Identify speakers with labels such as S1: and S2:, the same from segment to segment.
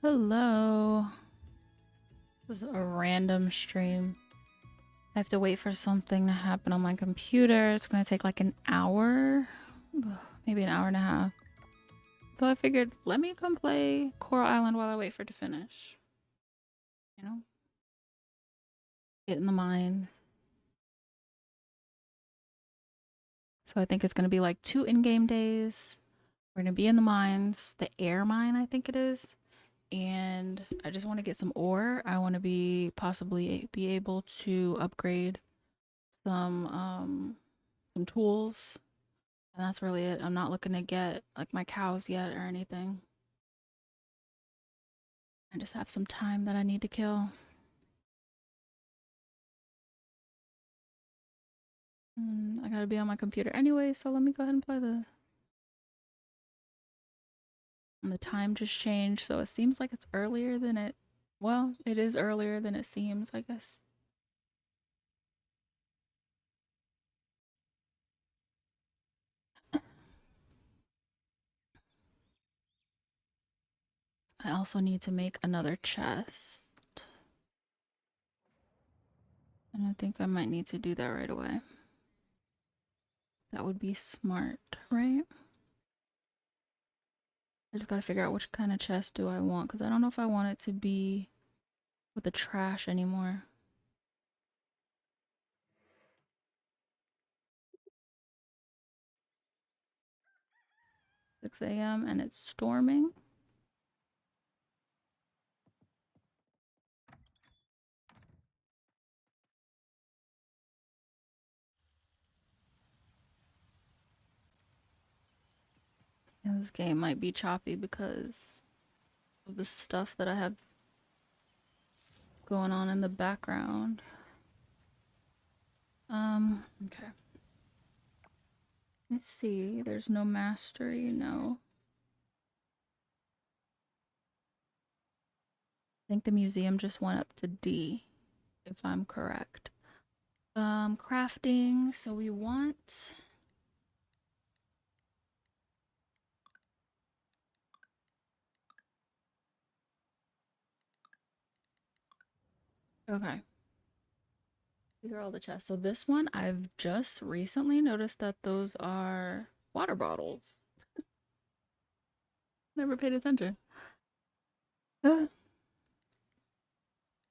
S1: Hello. This is a random stream. I have to wait for something to happen on my computer. It's gonna take like an hour, maybe an hour and a half. So I figured, let me come play Coral Island while I wait for it to finish. You know? Get in the mine. So I think it's gonna be like 2 in-game days. We're gonna be in the mines, the air mine, I think it is. And I just want to get some ore. I want to possibly be able to upgrade some tools, and that's really it. I'm not looking to get like my cows yet or anything. I just have some time that I need to kill. I gotta be on my computer anyway, so let me go ahead and play and the time just changed, so it seems like it's earlier than it. Well, it is earlier than it seems, I guess. I also need to make another chest. And I think I might need to do that right away. That would be smart, right? I just gotta figure out which kind of chest do I want, because I don't know if I want it to be with the trash anymore. 6 a.m. and it's storming. And this game might be choppy because of the stuff that I have going on in the background. Okay. Let's see. There's no mastery, no. I think the museum just went up to D, if I'm correct. Crafting. So we want. Okay. These are all the chests. So this one, I've just recently noticed that those are water bottles. Never paid attention.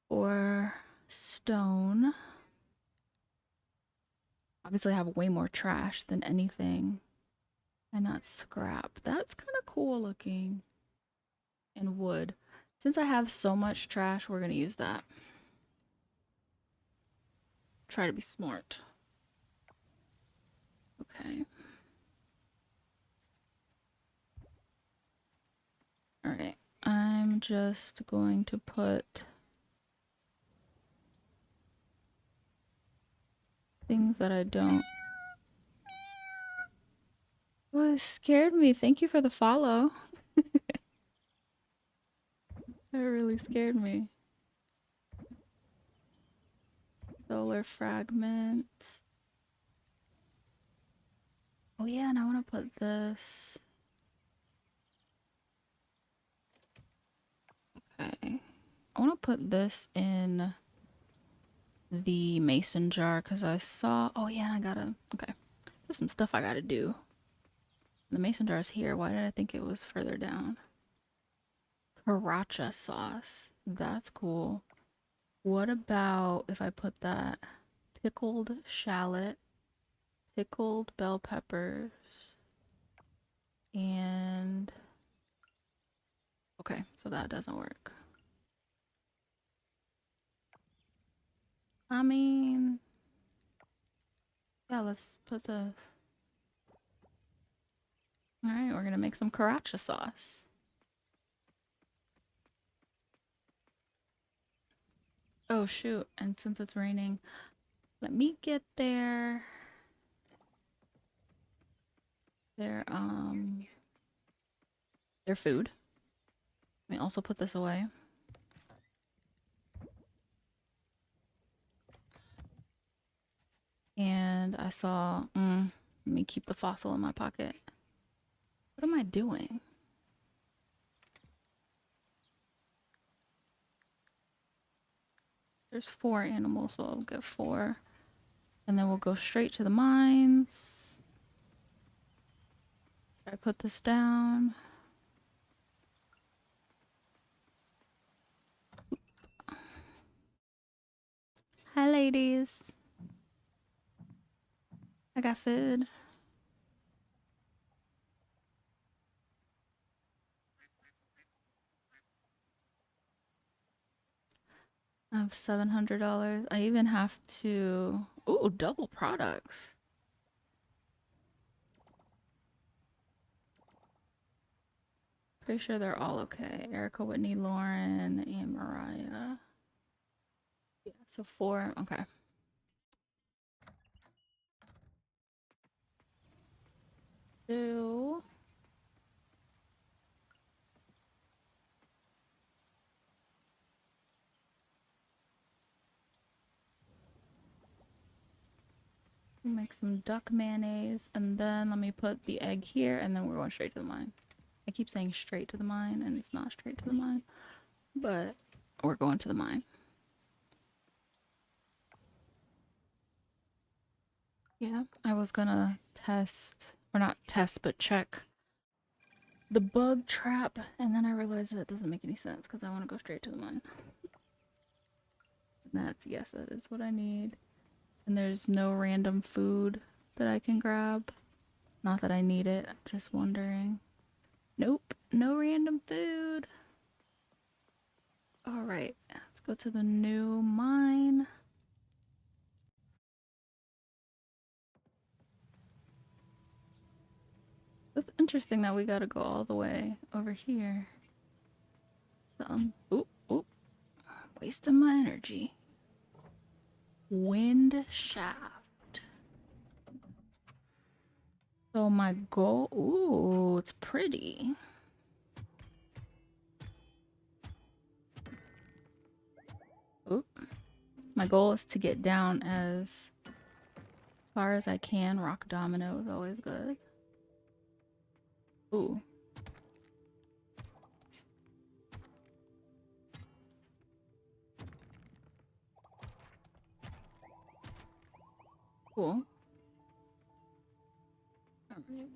S1: Or stone. Obviously, I have way more trash than anything. And not scrap. That's kind of cool looking. And wood. Since I have so much trash, we're going to use that. Try to be smart. Okay. All right. I'm just going to put things that I don't. Oh, it scared me. Thank you for the follow. That really scared me. Solar fragment. Oh yeah, and I want to put this. Okay. I want to put this in the mason jar because I saw. Oh yeah, I gotta. Okay. There's some stuff I gotta do. The mason jar is here. Why did I think it was further down? Sriracha sauce. That's cool. What about if I put that pickled shallot, pickled bell peppers, and okay, so that doesn't work. I mean, yeah, let's put the. All right, we're gonna make some sriracha sauce. Oh shoot! And since it's raining, let me get their their food. Let me also put this away. And I saw. Let me keep the fossil in my pocket. What am I doing? There's 4 animals, so I'll get 4. And then we'll go straight to the mines. I put this down. Hi, ladies. I got food. I have $700. I even have to... Ooh, double products. Pretty sure they're all okay. Erica, Whitney, Lauren, and Mariah. Yeah, so 4. Okay. So... make some duck mayonnaise, and then let me put the egg here, and then we're going straight to the mine. I keep saying straight to the mine, and it's not straight to the mine, but we're going to the mine. Yeah, I was gonna test, or not test, but check the bug trap, and then I realized that doesn't make any sense because I want to go straight to the mine. And that's, yes, that is what I need. And there's no random food that I can grab. Not that I need it, I'm just wondering. Nope, no random food. Alright, let's go to the new mine. It's interesting that we gotta go all the way over here. Oop, oop. Wasting my energy. Wind shaft. So my goal, ooh, it's pretty. Oop. My goal is to get down as far as I can. Rock domino is always good. Ooh. Cool. All right.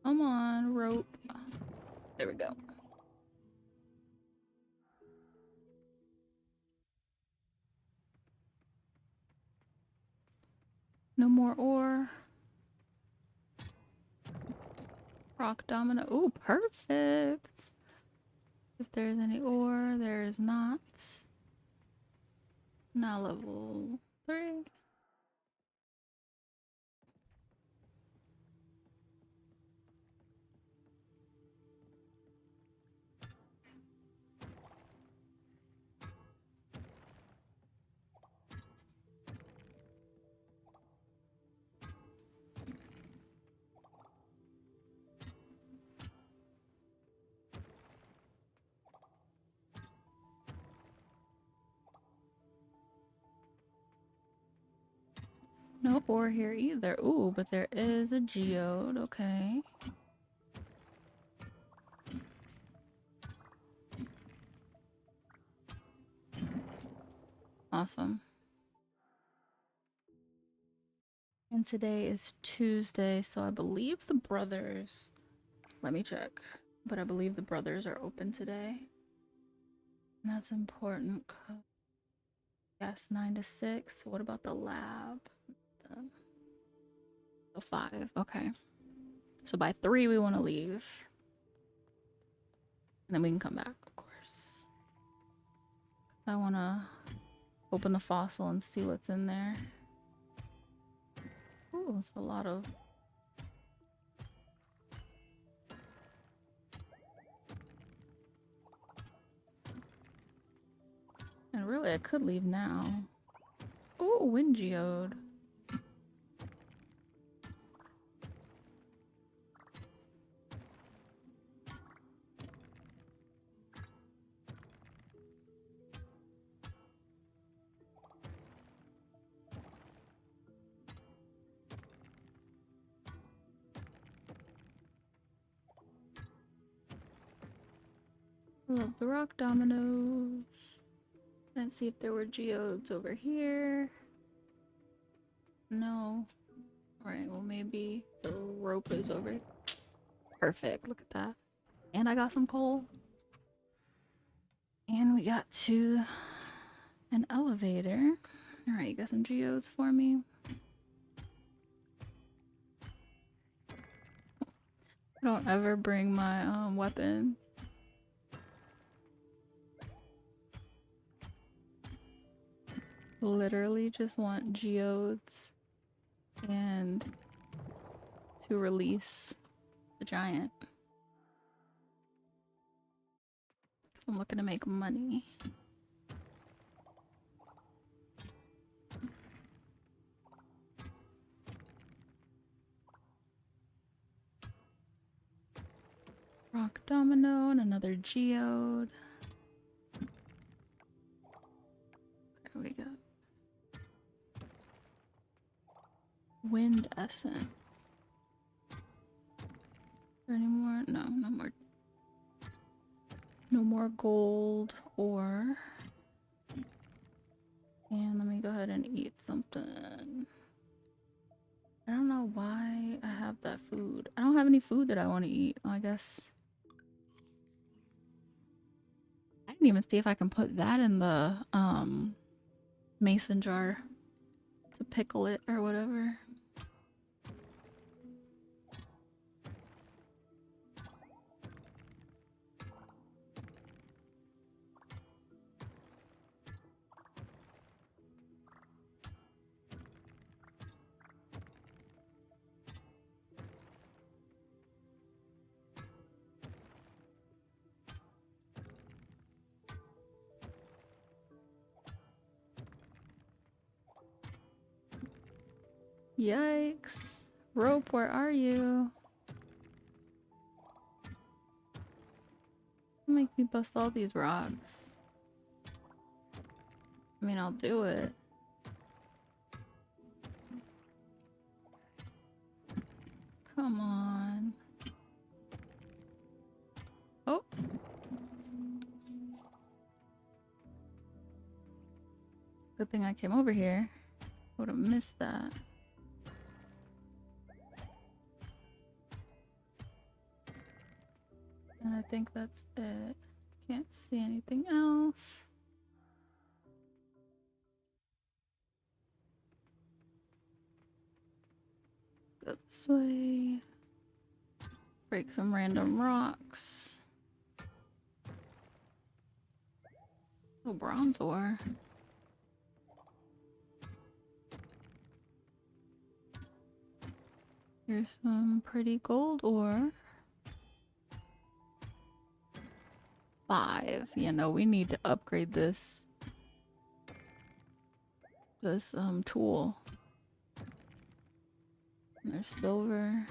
S1: Come on, rope. There we go. No more ore. Rock domino. Ooh, perfect. If there's any ore, there's not. Now level 3. No ore here either. Ooh, but there is a geode. Okay. Awesome. And today is Tuesday, so I believe the brothers... Let me check. But I believe the brothers are open today. And that's important. Yes, 9 to 6. What about the lab? The 5. Okay. So by 3 we want to leave. And then we can come back, of course. I want to open the fossil and see what's in there. Ooh, it's a lot of... And really, I could leave now. Ooh, wind geode. Love the rock dominoes. Let's see if there were geodes over here. No. Alright, well maybe the rope is over. Perfect, look at that. And I got some coal. And we got to an elevator. Alright, you got some geodes for me? Don't ever bring my weapon. Literally just want geodes and to release the giant. I'm looking to make money. Rock domino and another geode. There we go. Wind essence. Is there any more? No, no more. No more gold ore. And let me go ahead and eat something. I don't know why I have that food. I don't have any food that I want to eat, I guess. I didn't even see if I can put that in the mason jar to pickle it or whatever. Yikes. Rope, where are you? Make me bust all these rocks. I mean, I'll do it. Come on. Oh. Good thing I came over here. Would have missed that. And I think that's it. Can't see anything else. Go this way. Break some random rocks. Oh, bronze ore. Here's some pretty gold ore. 5. You know, we need to upgrade this tool. And there's silver.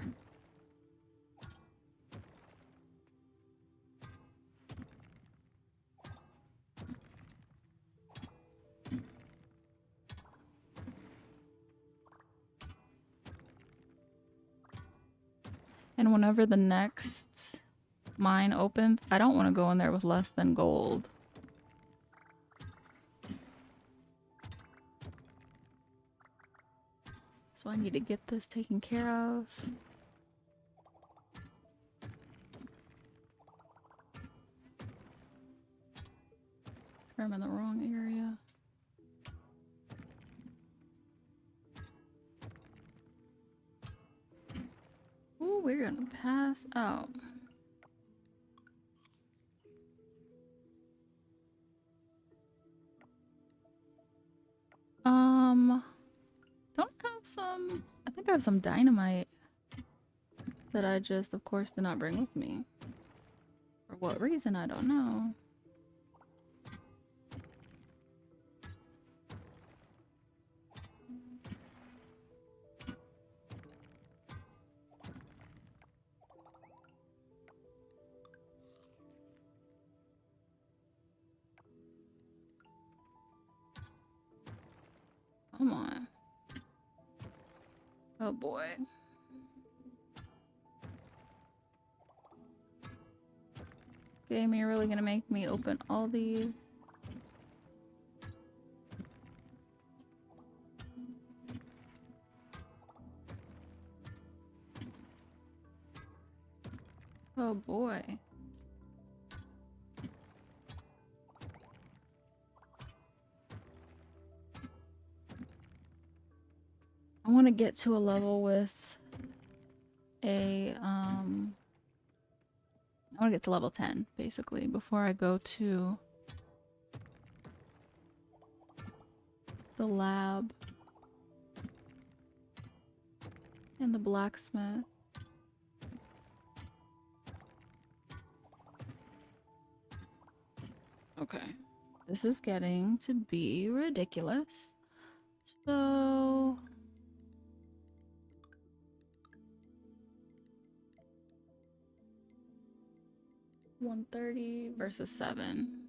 S1: And whenever the next mine opens, I don't want to go in there with less than gold. So I need to get this taken care of. I'm in the wrong area. Ooh, we're gonna pass out. Don't have some... I think I have some dynamite that I just, of course, did not bring with me. For what reason, I don't know. Come on. Oh boy. Okay, Game, you're really gonna make me open all these. Oh boy. I want to get to a level with a I want to get to level 10 basically before I go to the lab and the blacksmith. Okay. This is getting to be ridiculous. So 130 versus 7.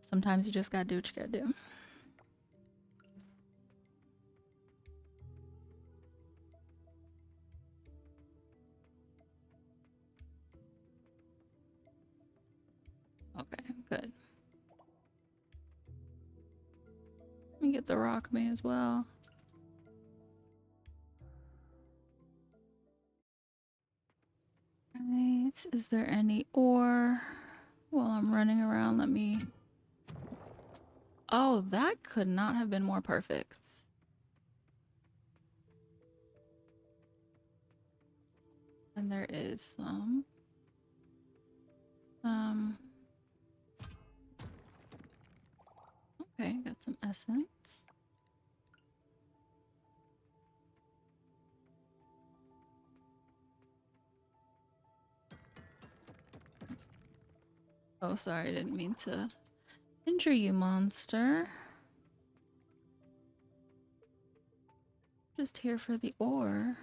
S1: Sometimes you just gotta do what you gotta do. Okay, good. Let me get the rock me as well. Right, is there any ore? While I'm running around, let me... Oh, that could not have been more perfect. And there is some. Okay, got some essence. Oh, sorry, I didn't mean to injure you, monster. Just here for the ore.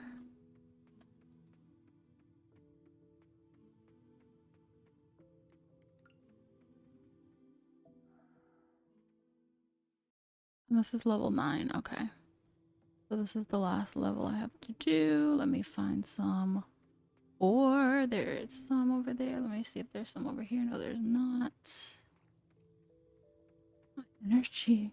S1: And this is level 9, okay. So this is the last level I have to do. Let me find some ore. There is some over there. Let me see if there's some over here. No, there's not. Energy.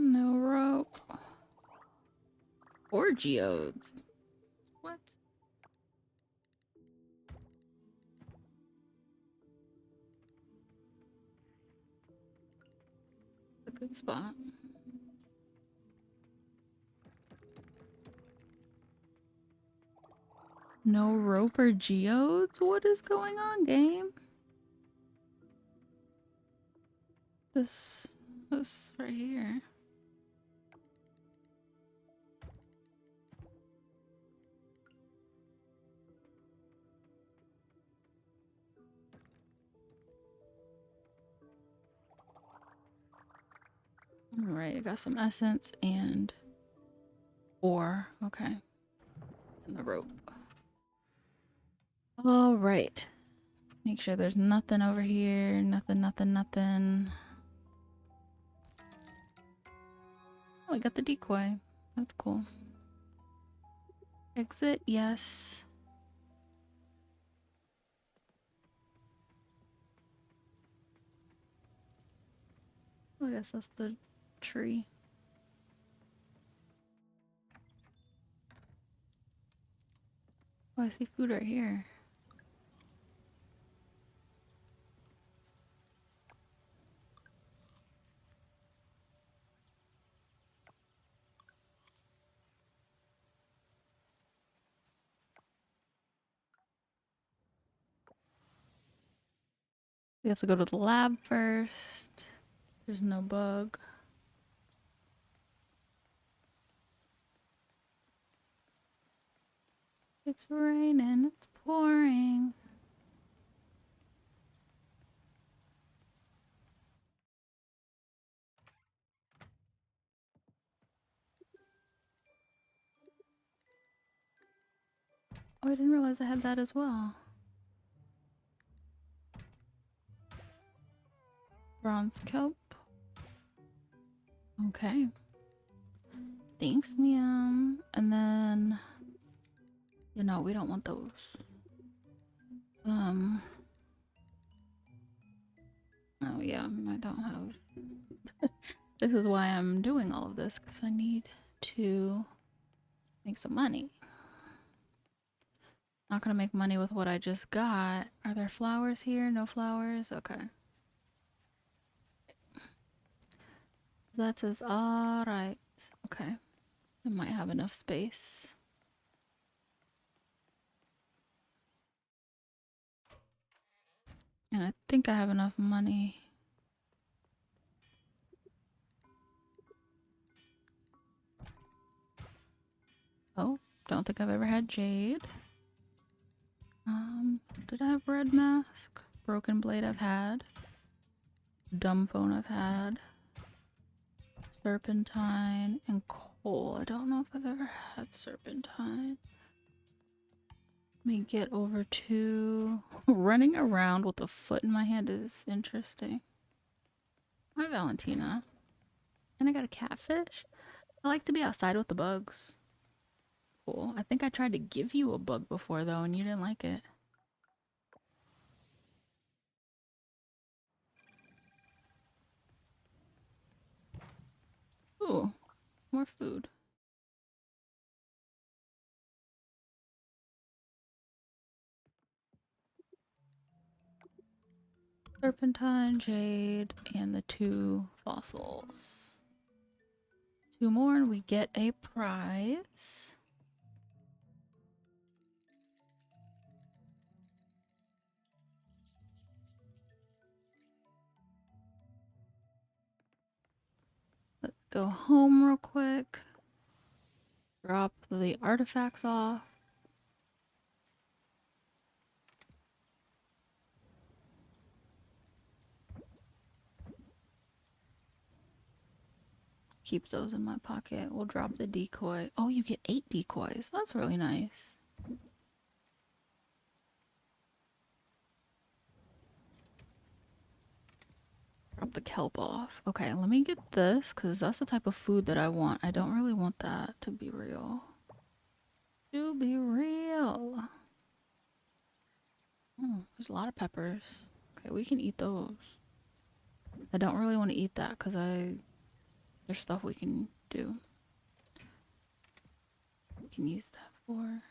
S1: No rope. Or geodes. What? A good spot. No rope or geodes? What is going on, game? This right here. Alright, I got some essence and ore. Okay. And the rope. Alright. Make sure there's nothing over here. Nothing. Oh, I got the decoy. That's cool. Exit, yes. Oh, I guess that's the tree. Oh, I see food right here. We have to go to the lab first. There's no bug. It's raining, it's pouring. Oh, I didn't realize I had that as well. Bronze kelp. Okay. Thanks, Miam. And then, you know, we don't want those. Oh yeah, I don't have. This is why I'm doing all of this, because I need to make some money. Not gonna make money with what I just got. Are there flowers here? No flowers? Okay. That says alright. Okay. I might have enough space. And I think I have enough money. Oh, don't think I've ever had jade. Did I have red mask? Broken blade I've had. Dumb phone I've had. Serpentine and coal. I don't know if I've ever had serpentine. Let me get over to running around with a foot in my hand is interesting. Hi, Valentina. And I got a catfish. I like to be outside with the bugs. Cool. I think I tried to give you a bug before though, and you didn't like it. Ooh, more food. Serpentine, jade, and the 2 fossils. 2 more and we get a prize. Let's go home real quick. Drop the artifacts off. Keep those in my pocket. We'll drop the decoy. Oh, you get 8 decoys. That's really nice. Drop the kelp off. Okay, let me get this because that's the type of food that I want. I don't really want that to be real. To be real. There's a lot of peppers. Okay, we can eat those. I don't really want to eat that because there's stuff we can do. We can use that for.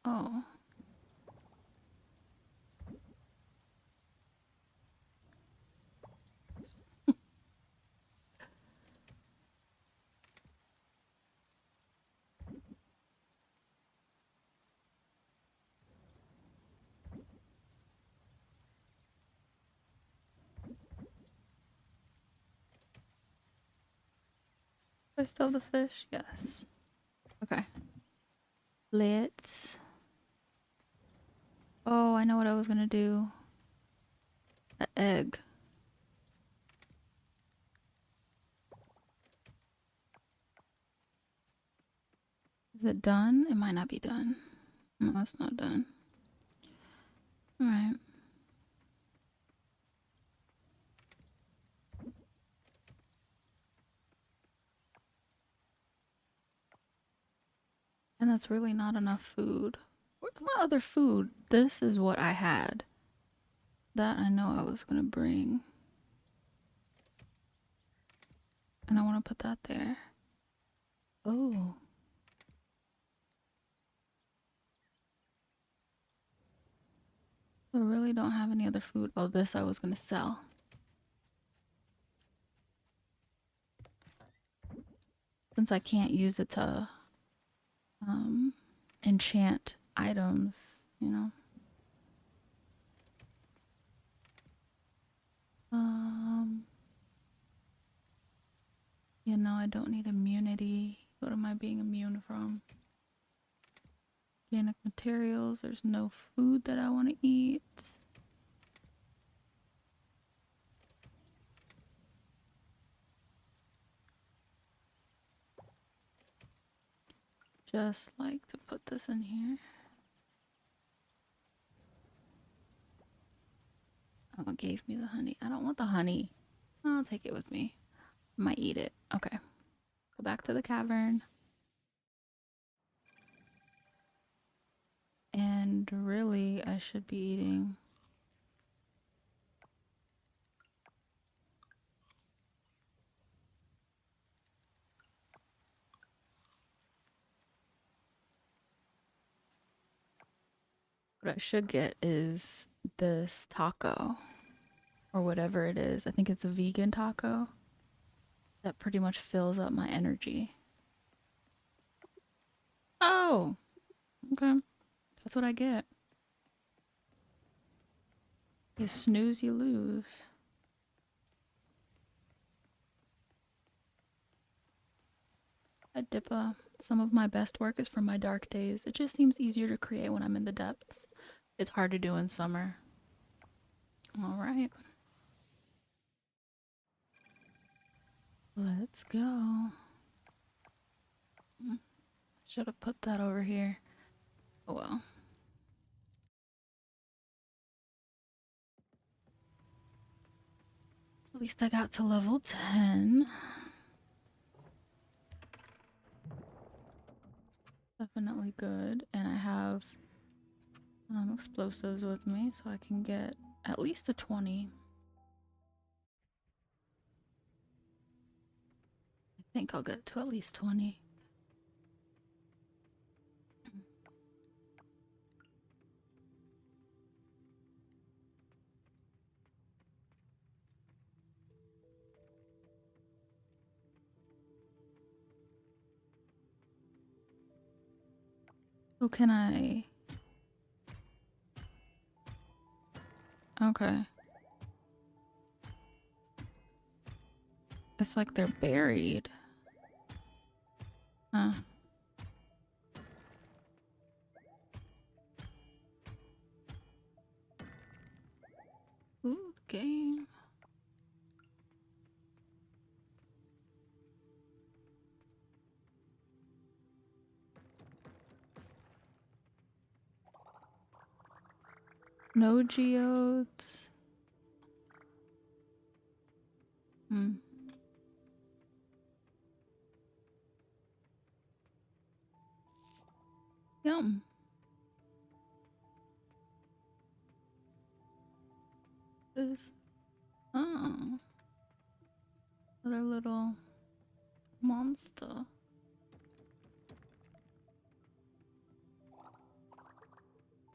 S1: Oh. Do I still have the fish? Yes. Okay. Let's. Oh, I know what I was gonna do. An egg. Is it done? It might not be done. No, it's not done. Alright. And that's really not enough food. Where's my other food? This is what I had. That I know I was gonna bring. And I want to put that there. Oh. I really don't have any other food. Oh, this I was gonna sell. Since I can't use it to enchant items, you know. You know, I don't need immunity. What am I being immune from? Organic materials. There's no food that I want to eat. just like to put this in here. Oh, it gave me the honey. I don't want the honey. I'll take it with me. I might eat it. Okay. Go back to the cavern. And really, I should be eating. What I should get is this taco or whatever it is. I think it's a vegan taco that pretty much fills up my energy. Oh, okay. That's what I get. You snooze, you lose. At Dippa, some of my best work is from my dark days. It just seems easier to create when I'm in the depths. It's hard to do in summer. All right. Let's go. Should have put that over here. Oh well. At least I got to level 10. Definitely good. And I have explosives with me, so I can get at least a 20. I think I'll get to at least 20. So can I... Okay. It's like they're buried. Huh. Ooh, the game. No geodes. Hmm. Yum. This. Oh. Another little monster.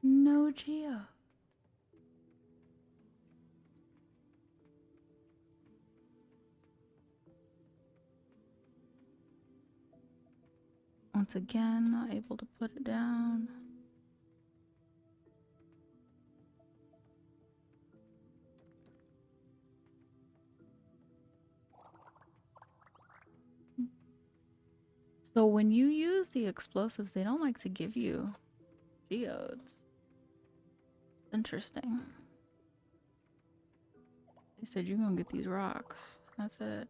S1: No geo. Once again, not able to put it down. So when you use the explosives, they don't like to give you geodes. Interesting. They said you're gonna get these rocks. That's it.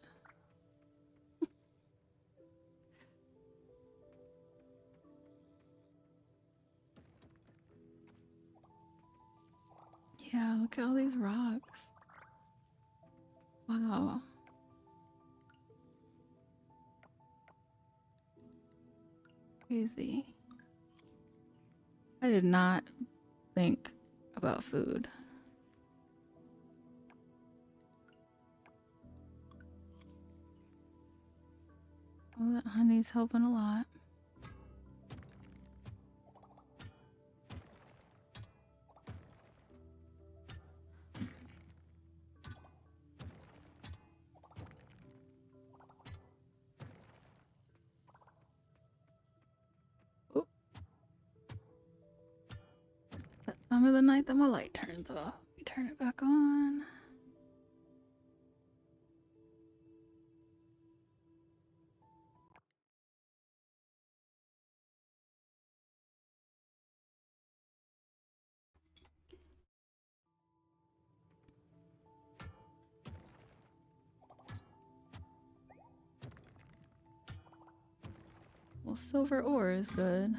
S1: Yeah, look at all these rocks. Wow. Crazy. I did not think about food. Well, that honey's helping a lot. Oop. That time of the night that my light turns off. We turn it back on. Well, silver ore is good.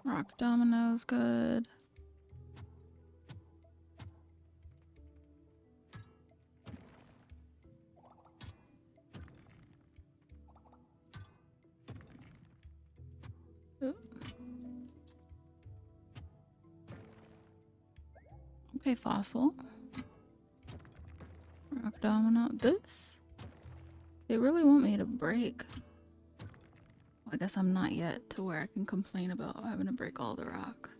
S1: Rock dominoes good. Okay, fossil. Rock domino. This? They really want me to break. Well, I guess I'm not yet to where I can complain about having to break all the rock.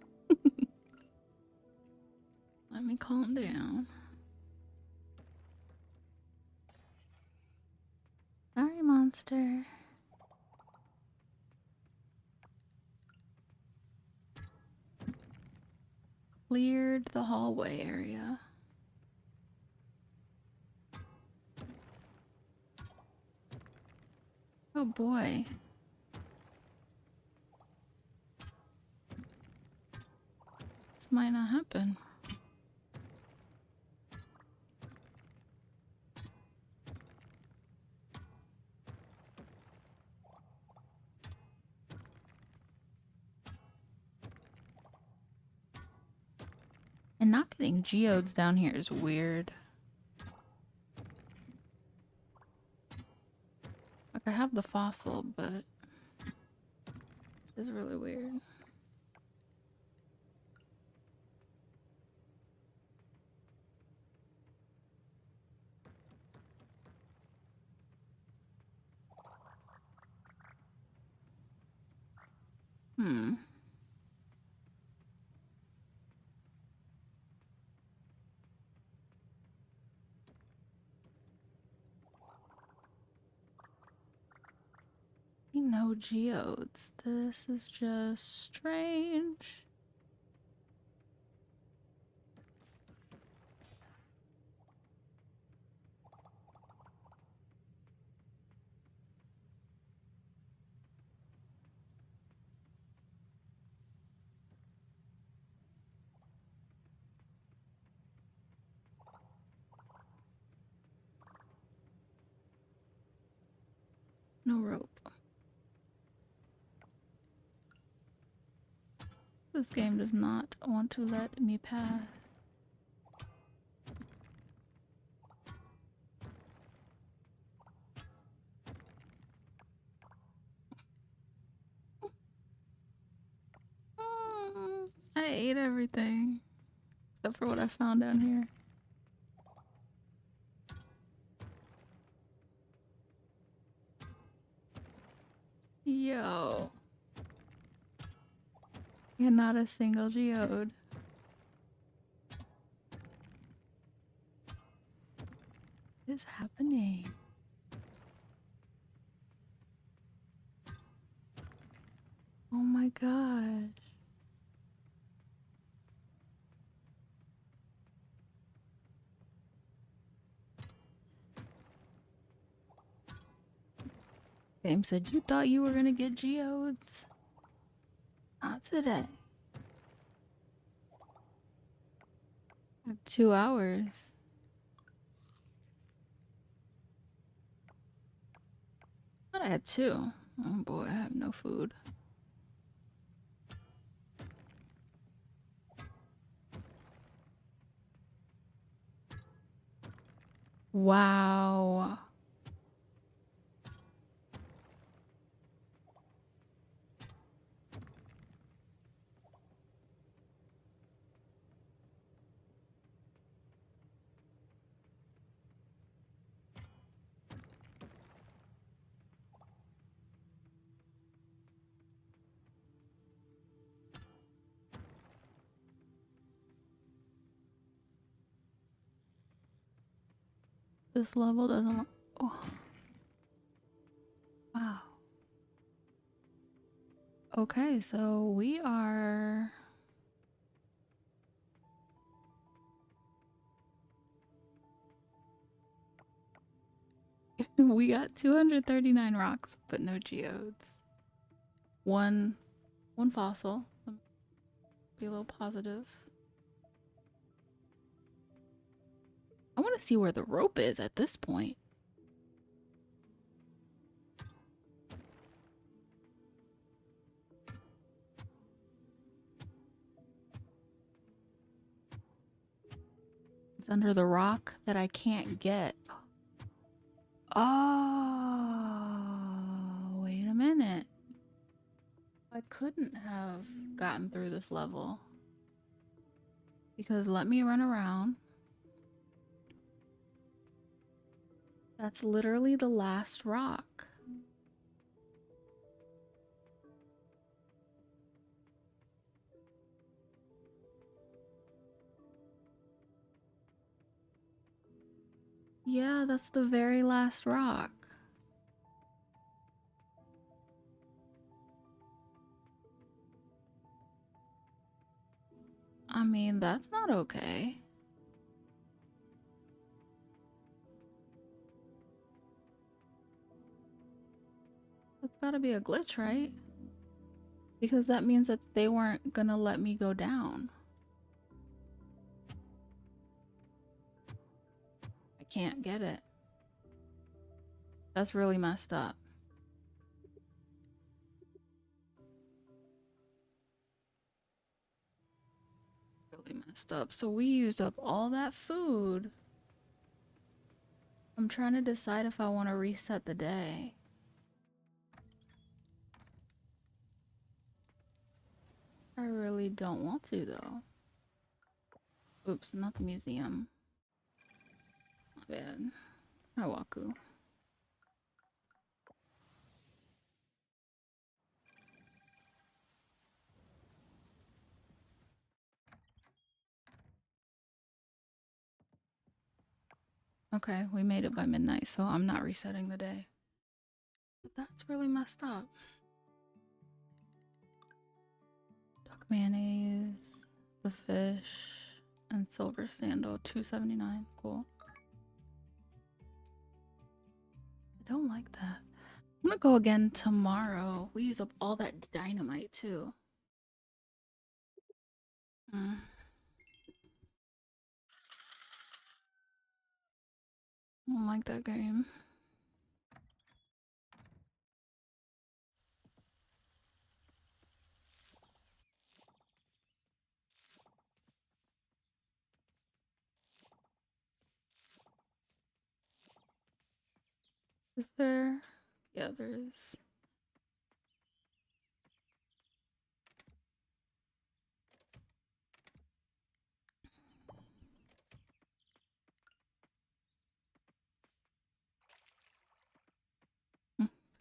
S1: Let me calm down. Sorry, monster. Cleared the hallway area. Oh boy. This might not happen. And not getting geodes down here is weird. Like, I have the fossil, but it's really weird. No geodes. This is just strange. No rope. This game does not want to let me pass. I ate everything. Except for what I found down here. Yo. And not a single geode. What is happening? Oh my gosh. Game said you thought you were gonna get geodes. Not today. I have 2 hours. But I had 2. Oh boy, I have no food. Wow. This level doesn't. Oh. Wow. Okay, so we are. We got 239 rocks, but no geodes. One fossil. Be a little positive. I want to see where the rope is at this point. It's under the rock that I can't get. Oh, wait a minute. I couldn't have gotten through this level. Because let me run around. That's literally the last rock. Yeah, that's the very last rock. I mean, that's not okay. That's gotta be a glitch, right? Because that means that they weren't gonna let me go down. I can't get it. That's really messed up. Really messed up. So we used up all that food. I'm trying to decide if I want to reset the day. I really don't want to, though. Oops, not the museum. My bad. Hi, Waku. Okay, we made it by midnight, so I'm not resetting the day. But that's really messed up. Duck mayonnaise, the fish, and silver sandal, $2.79. Cool. I don't like that. I'm gonna go again tomorrow. We use up all that dynamite too. Mm. I don't like that game. Is there? Yeah, there is.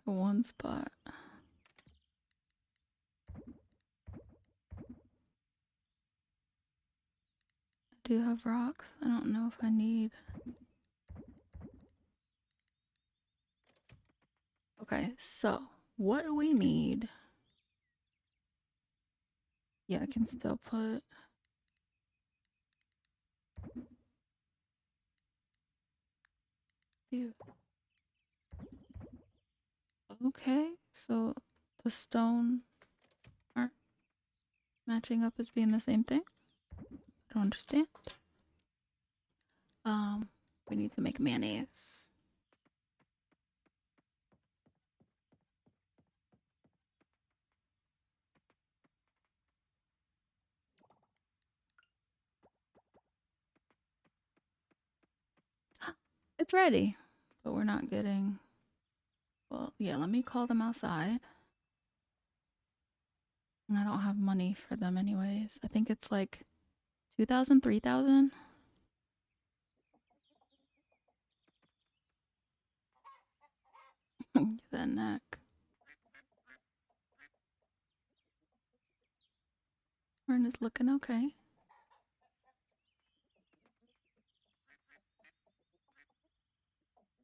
S1: For one spot. I do have rocks. I don't know if I need. Okay, so what do we need? Yeah, I can still put. Dude. Okay, so the stone aren't matching up as being the same thing. I don't understand. We need to make mayonnaise. It's ready, but we're not getting. Well, yeah, let me call them outside. And I don't have money for them anyways. I think it's like 2,000, 3,000. That neck. Fern is looking okay.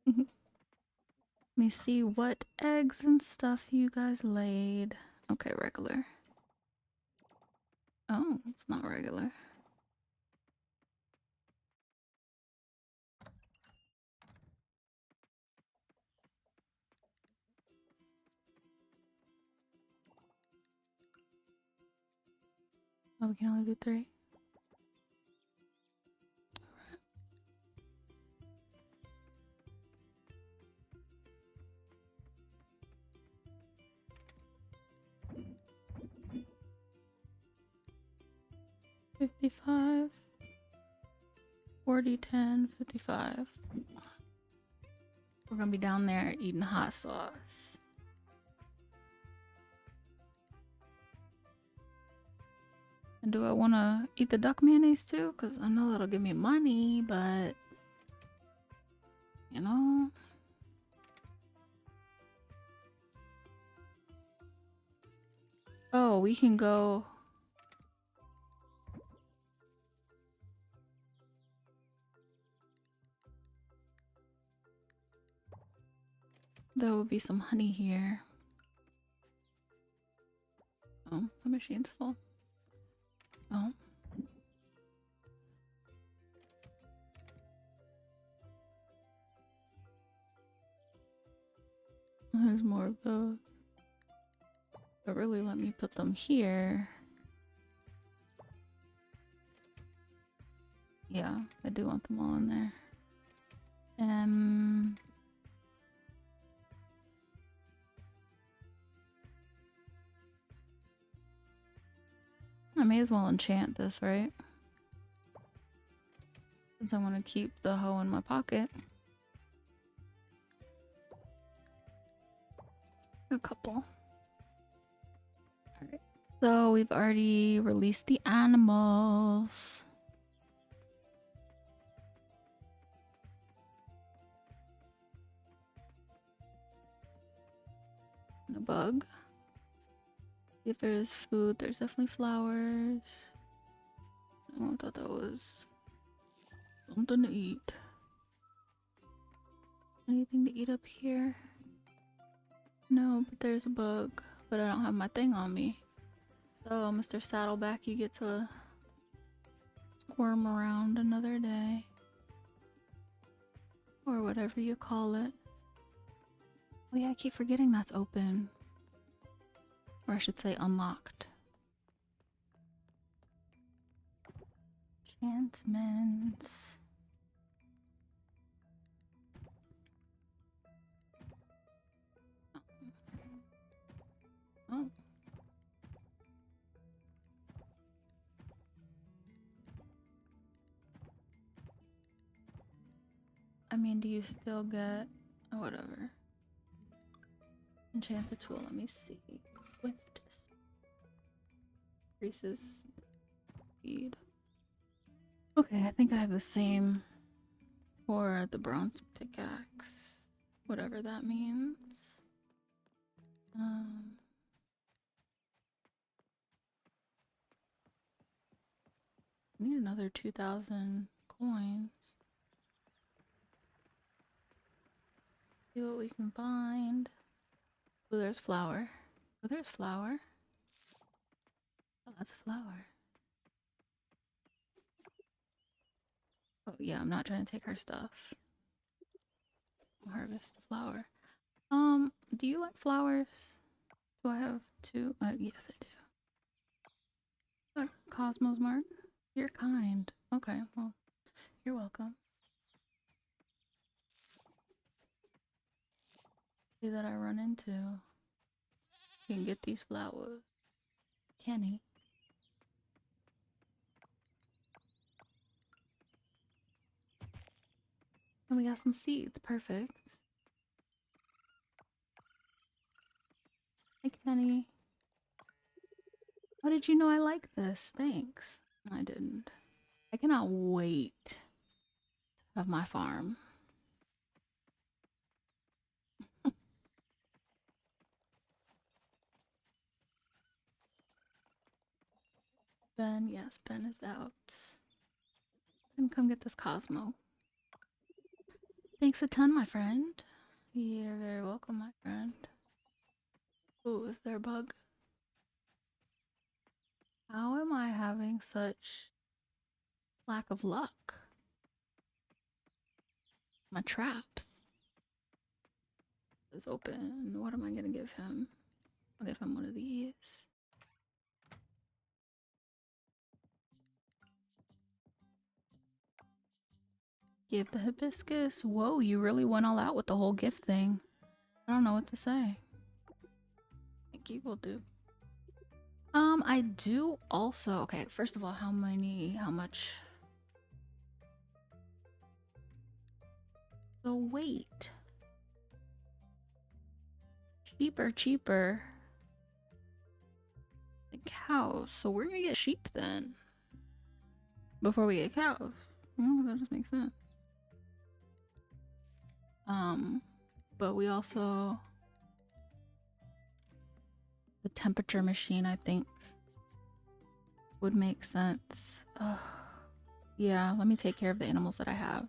S1: Let me see what eggs and stuff you guys laid. Okay, regular. Oh, it's not regular. Oh, we can only do 3. Alright. 55. 40, 10, 55. We're gonna be down there eating hot sauce. And do I want to eat the duck mayonnaise too? Because I know that'll give me money, but you know. Oh, we can go. There will be some honey here. Oh, the machine's full. Oh. There's more of those. But really, let me put them here. Yeah, I do want them all in there. I may as well enchant this, right? Since I want to keep the hoe in my pocket. A couple. Alright, so we've already released the animals. The bug. If there's food, there's definitely flowers. Oh, I thought that was something to eat. Anything to eat up here? No, but there's a bug. But I don't have my thing on me. So, Mr. Saddleback, you get to squirm around another day. Or whatever you call it. Oh yeah, I keep forgetting that's open. Or I should say unlocked. Enchantments. Oh. I mean, do you still get... Oh, whatever. Enchant the tool, let me see. Swift. Increases speed. Okay, I think I have the same for the bronze pickaxe. Whatever that means. I need another 2,000 coins. See what we can find. Oh, there's flour. Oh, there's flour. Oh, that's flour. Oh, yeah, I'm not trying to take her stuff. I'll harvest the flour. Do you like flowers? Do I have two? Yes, I do. Cosmos Mark? You're kind. Okay, well, you're welcome. See that I run into. You can get these flowers. Kenny. And we got some seeds. Perfect. Hi, Kenny. How did you know I like this? Thanks. I didn't. I cannot wait to have my farm. Ben, yes, Ben is out. And come get this Cosmo. Thanks a ton, my friend. You're very welcome, my friend. Ooh, is there a bug? How am I having such lack of luck? My traps is open. What am I gonna give him? I'll give him one of these. Give the hibiscus. Whoa, you really went all out with the whole gift thing. I don't know what to say. Thank you, will do. I do also. Okay, first of all, how much? So wait. Cheaper. The cows. So we're gonna get sheep then. Before we get cows. That just makes sense. But we also the temperature machine, I think, would make sense. Yeah, let me take care of the animals that I have.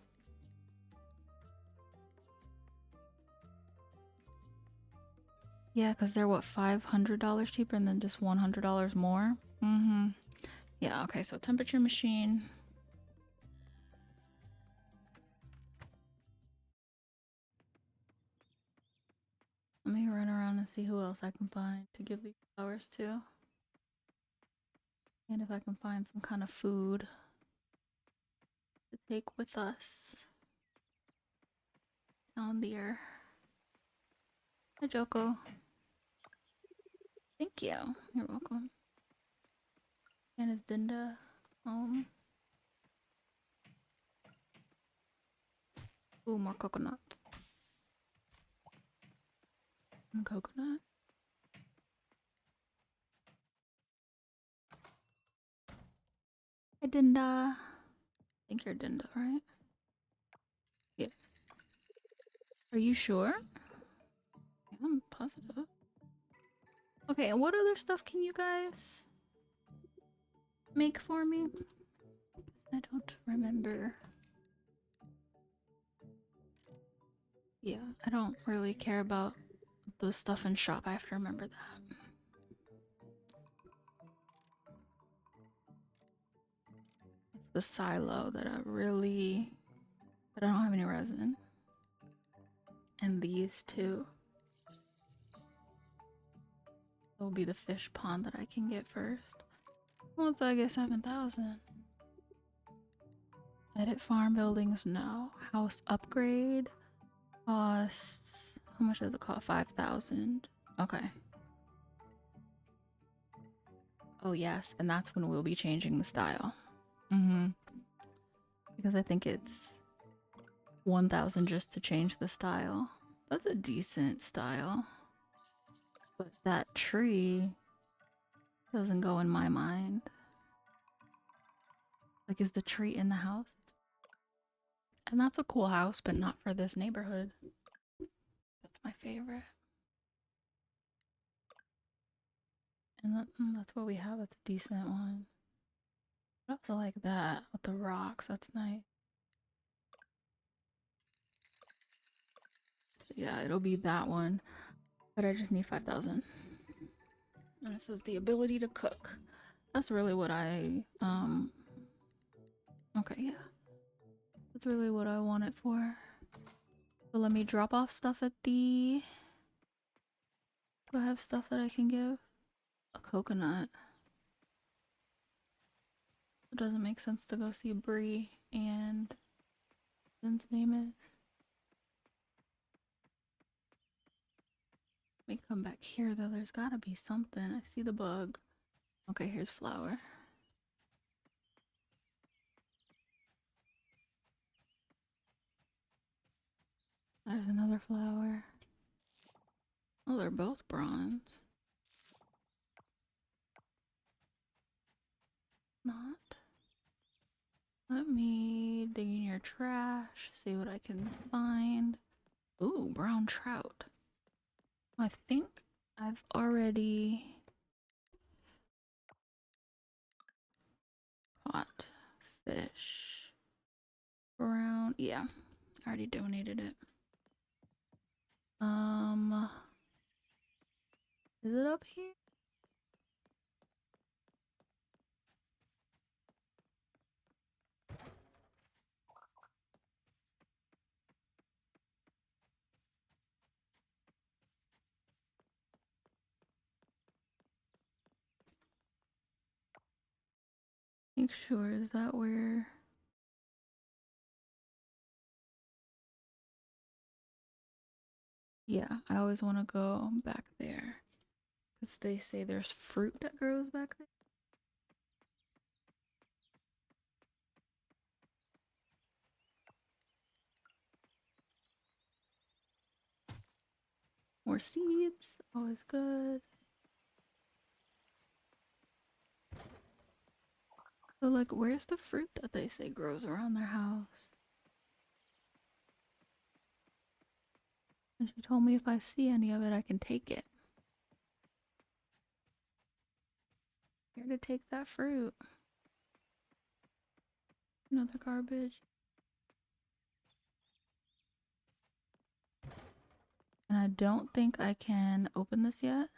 S1: Yeah, because they're what, $500 cheaper and then just $100 more? Yeah, okay, so temperature machine. Let me run around and see who else I can find to give these flowers to. And if I can find some kind of food to take with us down there. Hi, Joko. Thank you. You're welcome. And is Dinda home? Ooh, more coconut. And coconut. Hi, Dinda. I think you're Dinda, right? Yeah. Are you sure? Yeah, I'm positive. Okay, and what other stuff can you guys make for me? I don't remember. Yeah, I don't really care about the stuff in shop. I have to remember that. It's the silo that I don't have any resin. And these two will be the fish pond that I can get first. Once I get 7,000. Edit farm buildings, no. House upgrade costs, how much does it cost? 5,000. Okay. Oh yes, and that's when we'll be changing the style. Because I think it's 1,000 just to change the style. That's a decent style. But that tree doesn't go in my mind. Like, is the tree in the house? And that's a cool house, but not for this neighborhood. That's my favorite. And that's what we have. It's a decent one. I also like that with the rocks. That's nice. So yeah, it'll be that one. But I just need 5,000. And it says the ability to cook. That's really what I, okay, yeah. That's really what I want it for. So let me drop off stuff at the... Do I have stuff that I can give? A coconut. It doesn't make sense to go see Bree and... His name is... Let me come back here though. There's gotta be something. I see the bug. Okay, here's flour. There's another flower. Oh, they're both bronze. Not. Let me dig in your trash, see what I can find. Ooh, brown trout. I think I've already caught fish. Brown, yeah, I already donated it. Is it up here? Make sure, is that where... Yeah, I always want to go back there because they say there's fruit that grows back there. More seeds, always good. So, like, where's the fruit that they say grows around their house? And she told me if I see any of it, I can take it. Here to take that fruit. Another garbage. And I don't think I can open this yet.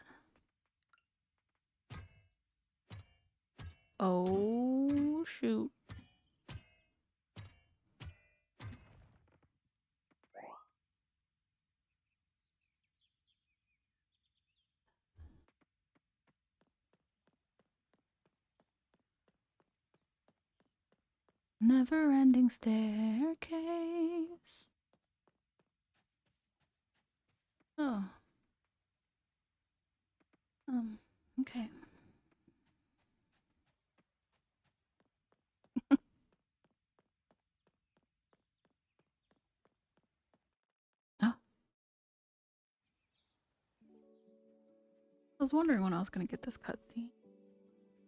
S1: Oh, shoot. Never ending staircase. Oh. Okay. Oh. I was wondering when I was gonna get this cutscene.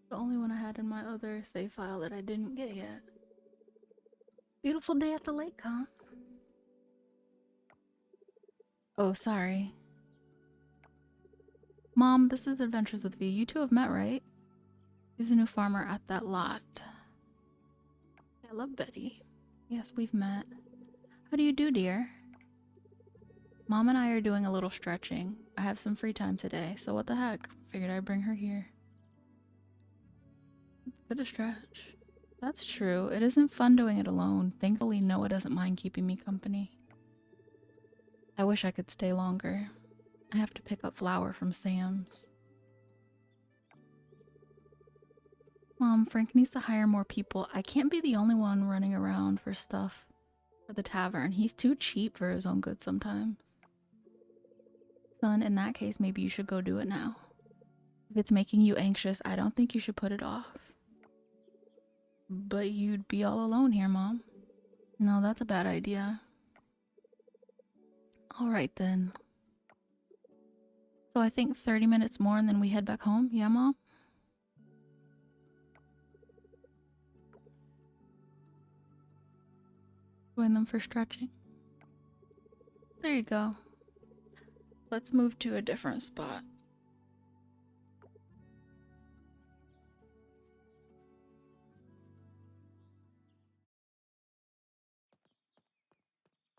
S1: The only one I had in my other save file that I didn't get yet. Beautiful day at the lake, huh? Oh, sorry. Mom, this is Adventures with V. You two have met, right? He's a new farmer at that lot. I love Betty. Yes, we've met. How do you do, dear? Mom and I are doing a little stretching. I have some free time today, so what the heck? Figured I'd bring her here. It's good to stretch. That's true. It isn't fun doing it alone. Thankfully, Noah doesn't mind keeping me company. I wish I could stay longer. I have to pick up flour from Sam's. Mom, Frank needs to hire more people. I can't be the only one running around for stuff for the tavern. He's too cheap for his own good sometimes. Son, in that case, maybe you should go do it now. If it's making you anxious, I don't think you should put it off. But you'd be all alone here, Mom. No, that's a bad idea. Alright then. So I think 30 minutes more and then we head back home? Yeah, Mom? Join them for stretching. There you go. Let's move to a different spot.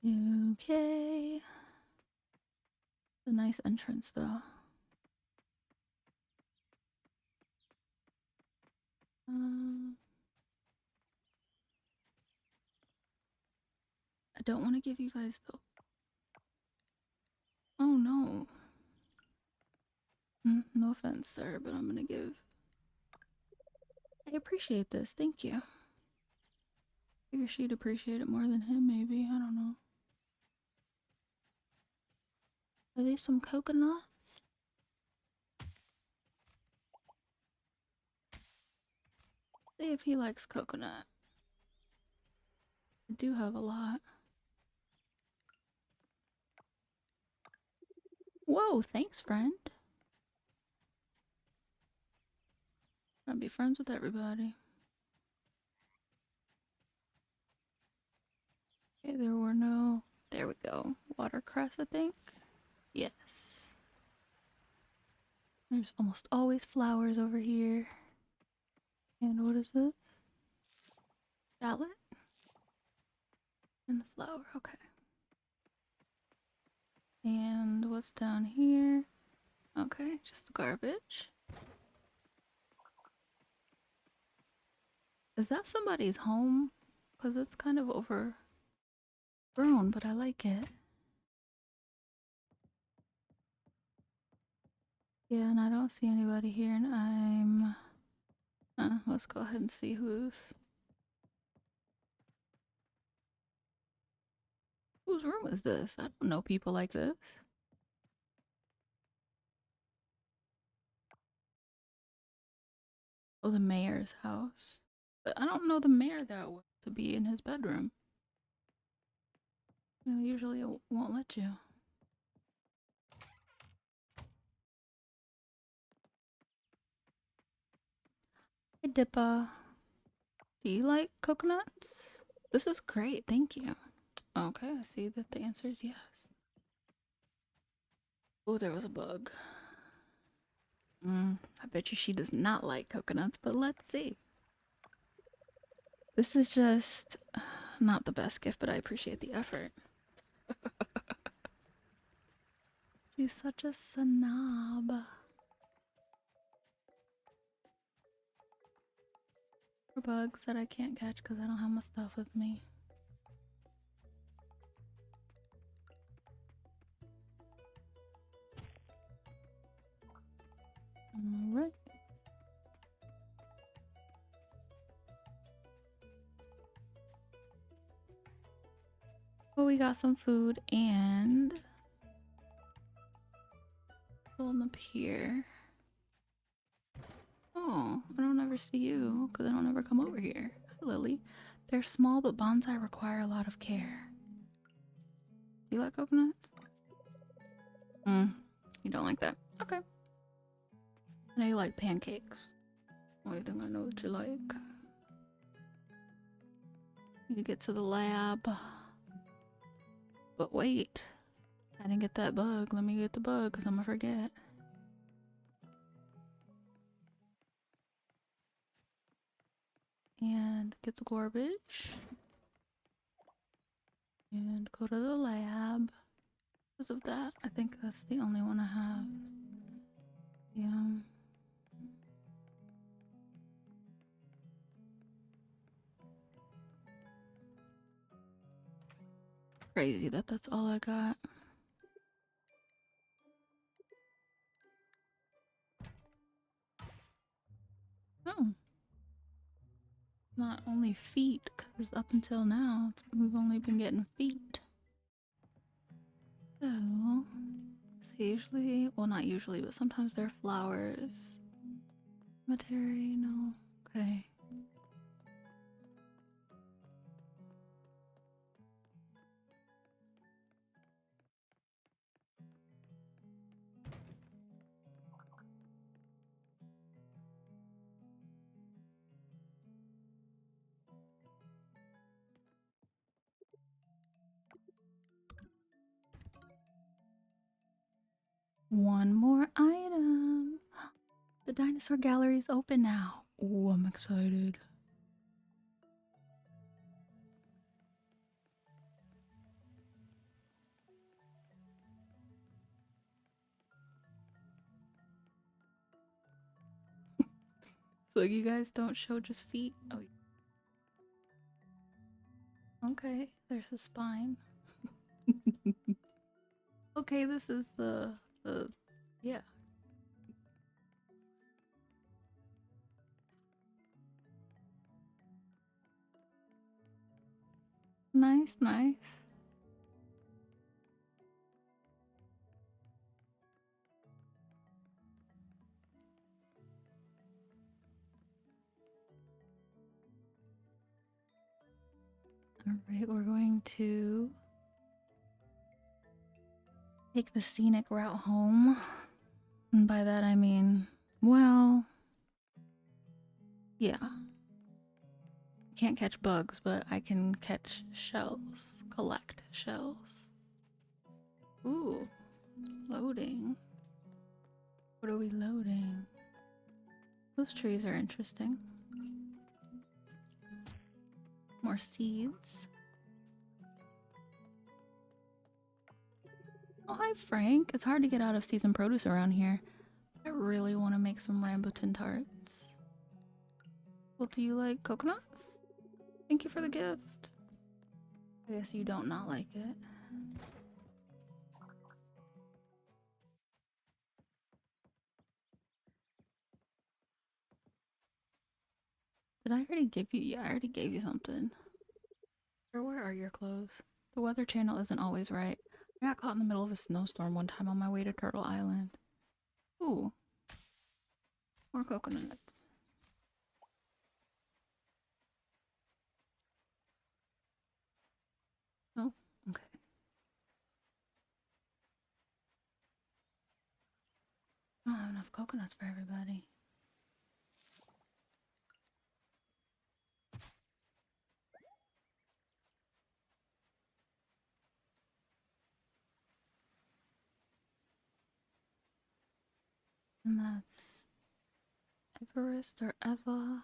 S1: Okay. A nice entrance though. I don't want to give you guys the... Oh no. No offense, sir, but I'm gonna give... I appreciate this, thank you. I figure she'd appreciate it more than him, maybe, I don't know. Are these some coconuts? See if he likes coconut. I do have a lot. Whoa, thanks, friend. I'd be friends with everybody. Okay, there were no... There we go. Watercress, I think? Yes. There's almost always flowers over here. And what is this? Shallot? And the flower, okay. And what's down here? Okay, just the garbage. Is that somebody's home? Because it's kind of overgrown, but I like it. Yeah, and I don't see anybody here, and I'm... let's go ahead and see whose room is this? I don't know people like this. Oh, the mayor's house. But I don't know the mayor that well to be in his bedroom. You know, usually it won't let you. Hey, Dippa. Do you like coconuts? This is great, thank you. Okay, I see that the answer is yes. Oh, there was a bug. I bet you she does not like coconuts, but let's see. This is just not the best gift, but I appreciate the effort. She's such a snob. For bugs that I can't catch because I don't have my stuff with me. Alright. Well, we got some food and pulling up here. Oh, I don't ever see you because I don't ever come over here. Hi, Lily. They're small, but bonsai require a lot of care. Do you like coconuts? You don't like that? Okay. I know you like pancakes. I think I know what you like. Need to get to the lab. But wait. I didn't get that bug. Let me get the bug because I'm gonna forget. And get the garbage. And go to the lab. Because of that, I think that's the only one I have. Yeah. Crazy that that's all I got. Oh. Not only feet, because up until now, we've only been getting feet. So, see, usually, well, not usually, but sometimes they're flowers. Cemetery, no. Okay. One more item. The dinosaur gallery is open now. Oh, I'm excited. So you guys don't show just feet? Oh, okay. There's a spine. Okay, this is the yeah. Nice, nice. Alright, we're going to take the scenic route home. And by that I mean, well, yeah. Can't catch bugs, but I can catch shells. Collect shells. Ooh, loading. What are we loading? Those trees are interesting. More seeds. Oh, hi, Frank. It's hard to get out of season produce around here. I really want to make some rambutan tarts. Well, do you like coconuts? Thank you for the gift. I guess you don't not like it. Did I already give you? Yeah, I already gave you something. Or where are your clothes? The Weather Channel isn't always right. I got caught in the middle of a snowstorm one time on my way to Turtle Island. Ooh. More coconuts. I don't have enough coconuts for everybody. And that's Everest or Eva.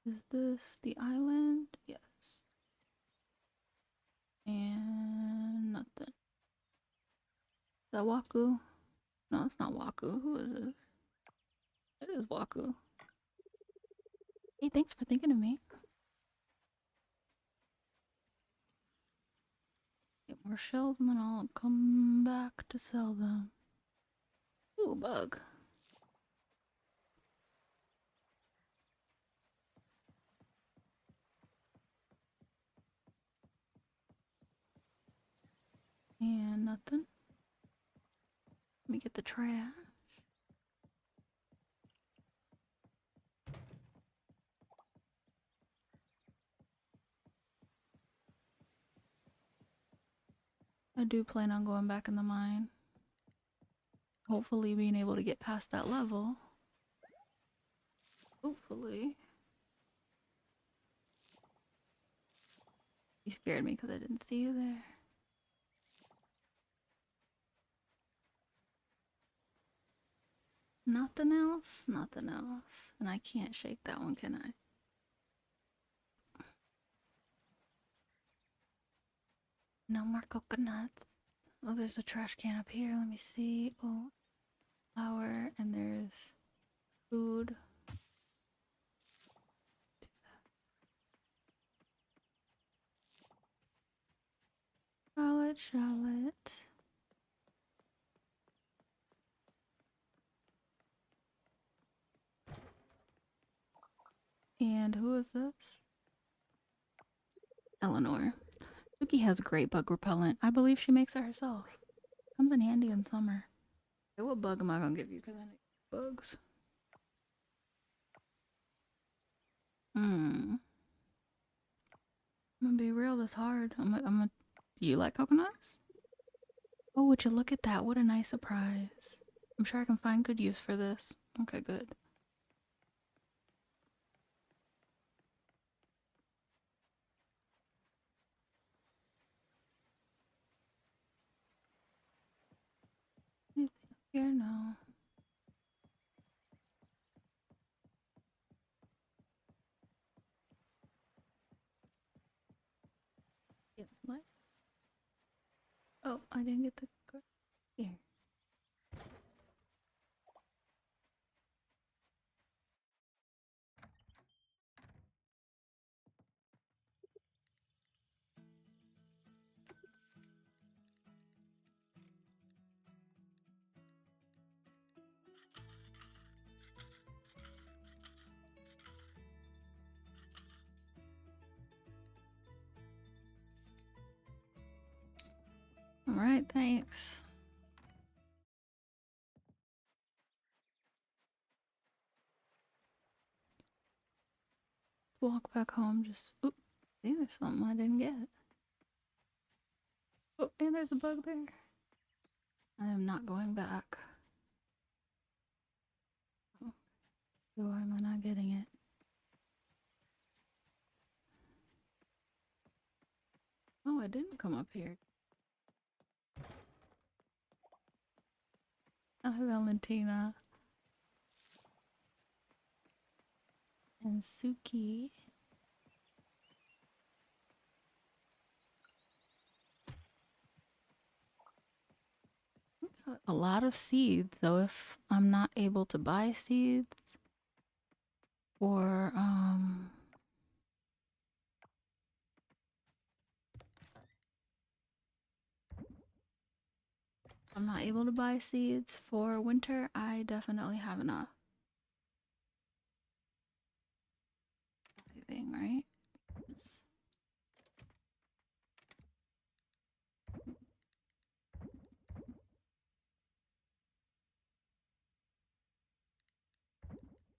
S1: Is this the island? Yes. And nothing. Is that Waku? No, it's not Waku. Who is it? It is Waku. Hey, thanks for thinking of me. Get more shells and then I'll come back to sell them. Ooh, bug. And nothing. Let me get the trash. I do plan on going back in the mine. Hopefully being able to get past that level. Hopefully. You scared me because I didn't see you there. Nothing else? Nothing else. And I can't shake that one, can I? No more coconuts. Oh, there's a trash can up here. Let me see. Oh, flour, and there's food. Shallot, shallot. And who is this? Eleanor. Suki has great bug repellent. I believe she makes it herself. Comes in handy in summer. Okay, what bug am I gonna give you? Because I need bugs. I'm gonna be real, this hard. Do you like coconuts? Oh, would you look at that? What a nice surprise. I'm sure I can find good use for this. Okay, good. Anything up here? No. Yes, what? Oh, I didn't get the here. Alright, thanks. Walk back home, just oop. See, there's something I didn't get. Oh, and there's a bugbear. I am not going back. Oh, why am I not getting it? Oh, I didn't come up here. Hi, Valentina. And Suki. A lot of seeds, so if I'm not able to buy seeds or I'm not able to buy seeds for winter, I definitely have enough. Living, right? Yes.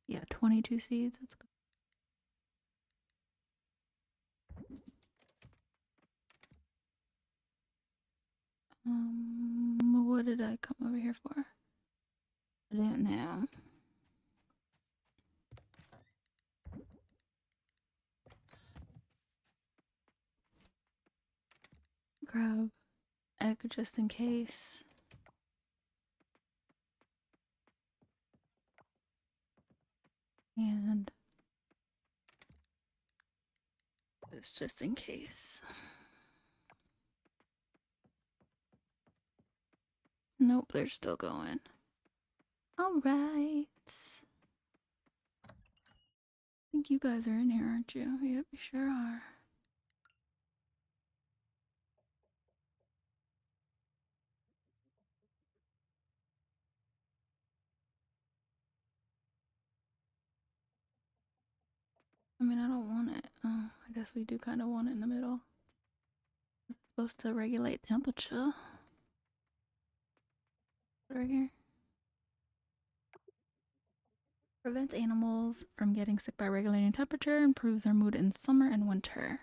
S1: Yeah, 22 seeds. That's good. What did I come over here for? I don't know. Grab egg just in case. And this just in case. Nope, they're still going. All right. I think you guys are in here, aren't you? Yep, you sure are. I mean, I don't want it. Oh, I guess we do kind of want it in the middle. It's supposed to regulate temperature. Right here. Prevents animals from getting sick by regulating temperature, improves their mood in summer and winter.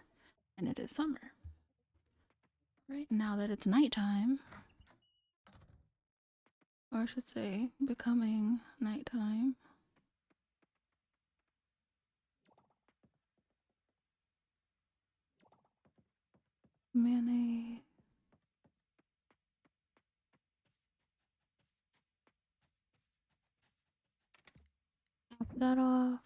S1: And it is summer. Right now that it's nighttime, or I should say, becoming nighttime. Mayonnaise. Top that off.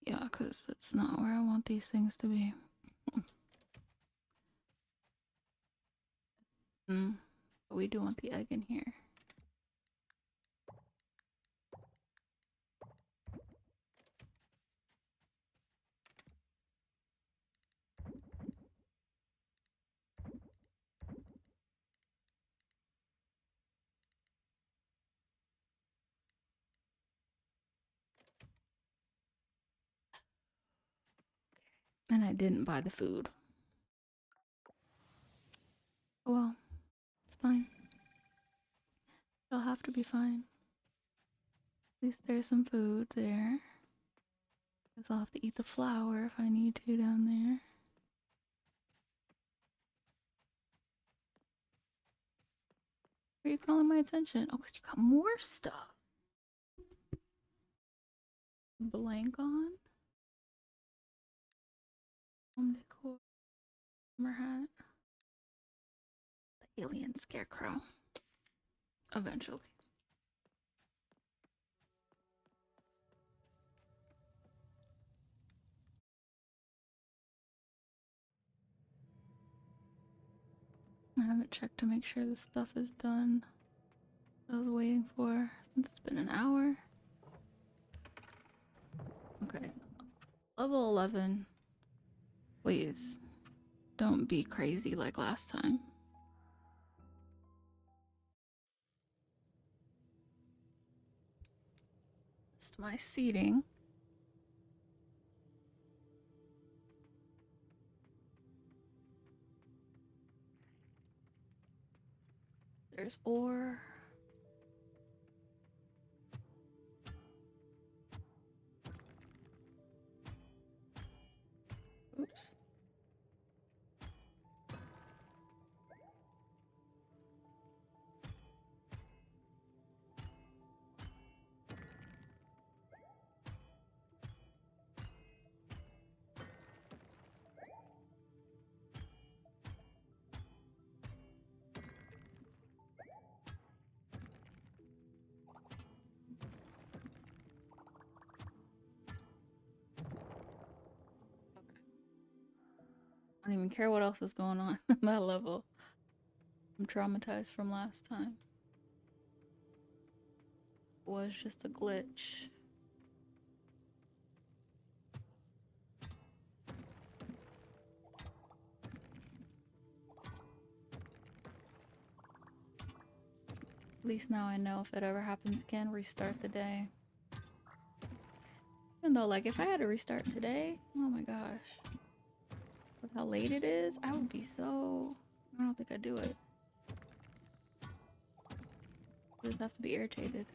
S1: Yeah, because it's not where I want these things to be. But we do want the egg in here. And I didn't buy the food. Oh well, it's fine. It'll have to be fine. At least there's some food there. Guess I'll have to eat the flour if I need to down there. Why are you calling my attention? Oh, because you got more stuff. Blank on. Home decor. Summer hat. The alien scarecrow. Eventually. I haven't checked to make sure this stuff is done. I was waiting for since it's been an hour. Okay. Level 11. Please. Don't be crazy like last time. Just my seating. There's ore. Oops. I don't even care what else is going on at that level. I'm traumatized from last time. It was just a glitch. At least now I know if it ever happens again, restart the day. Even though, like, if I had to restart today, oh my gosh. With how late it is, I would be so... I don't think I'd do it. I just have to be irritated.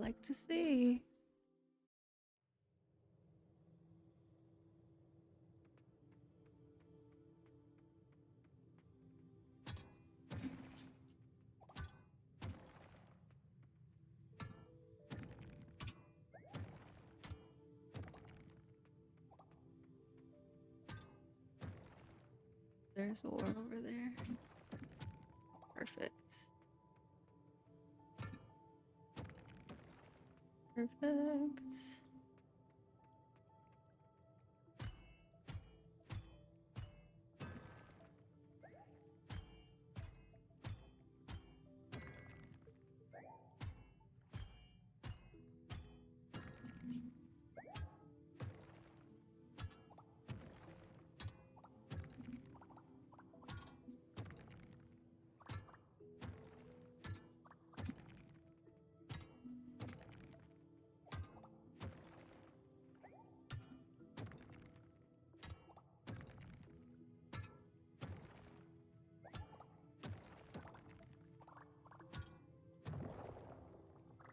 S1: like to see. There's ore over there. Perfect. Perfect.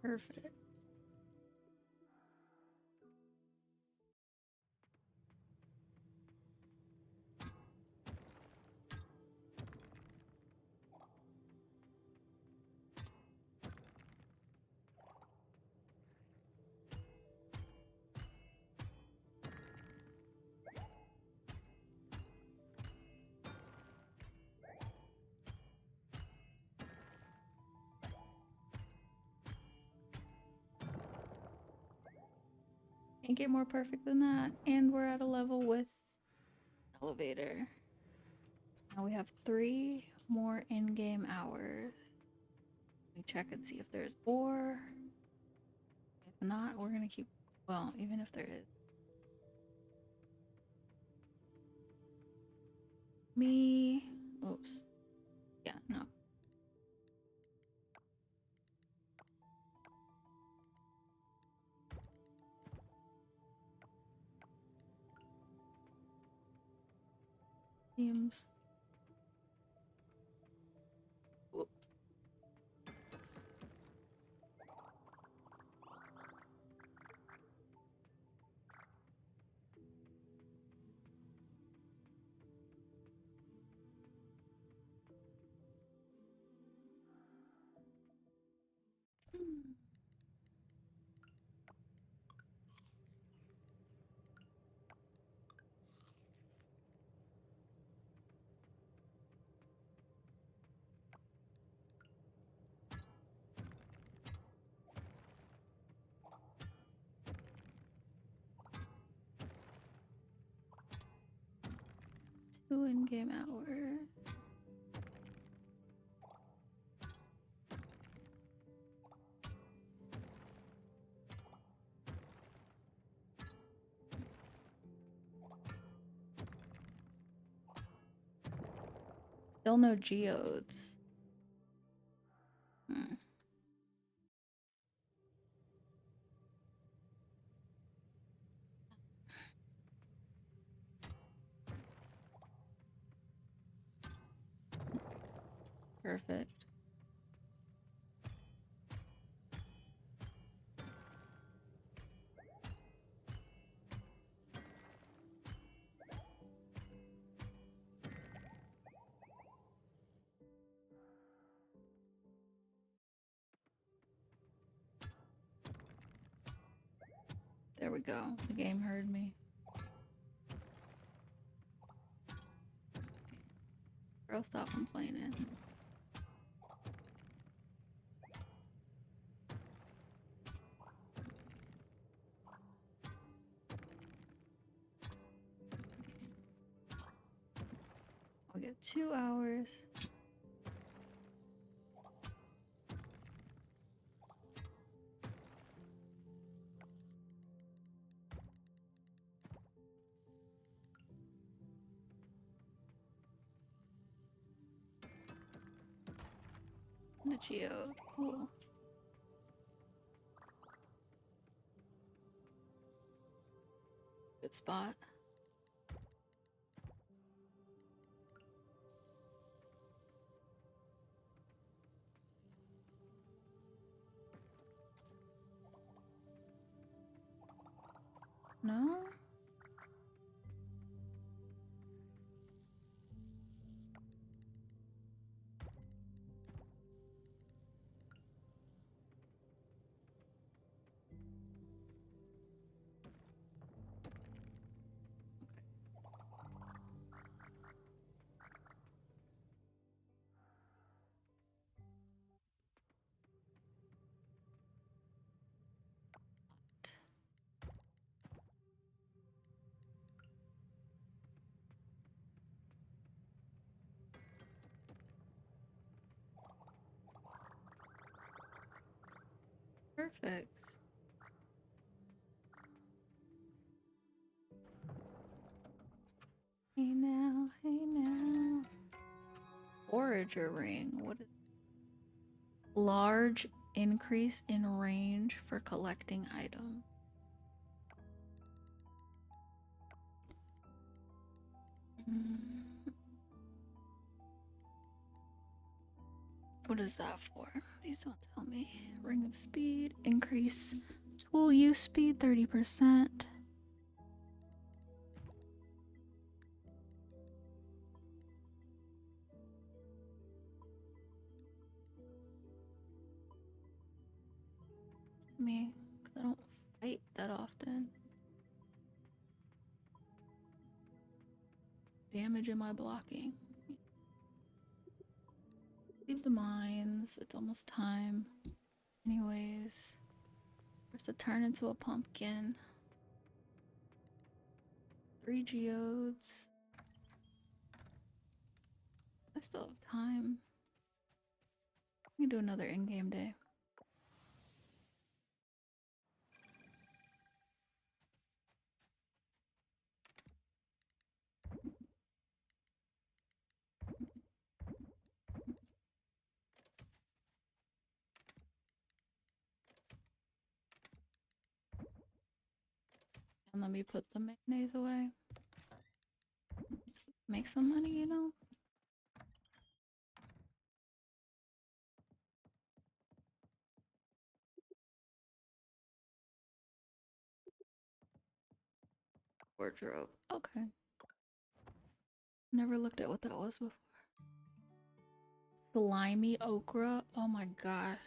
S1: Perfect. Can't get more perfect than that. And we're at a level with elevator. Now we have 3 more in-game hours. Let me check and see if there's ore. If not, we're gonna keep, well, even if there is. Me, oops. Yeah, no. Seems. Whoop. Two in-game hours. Still no geodes. Perfect. There we go. The game heard me. Girl, stop complaining. I'll get 2 hours. And a geode. Cool. Good spot. No? Perfect. Hey now, hey now. Forager ring. What is large increase in range for collecting items? What is that for? Please don't tell me. Ring of speed. Increase tool use speed 30%. To me, because I don't fight that often. Damage in my blocking. Leave the mines. It's almost time. Anyways. First to turn into a pumpkin. 3 geodes. I still have time. We can do another in-game day. And let me put the mayonnaise away. Make some money, you know? Wardrobe. Okay. Never looked at what that was before. Slimy okra. Oh my gosh.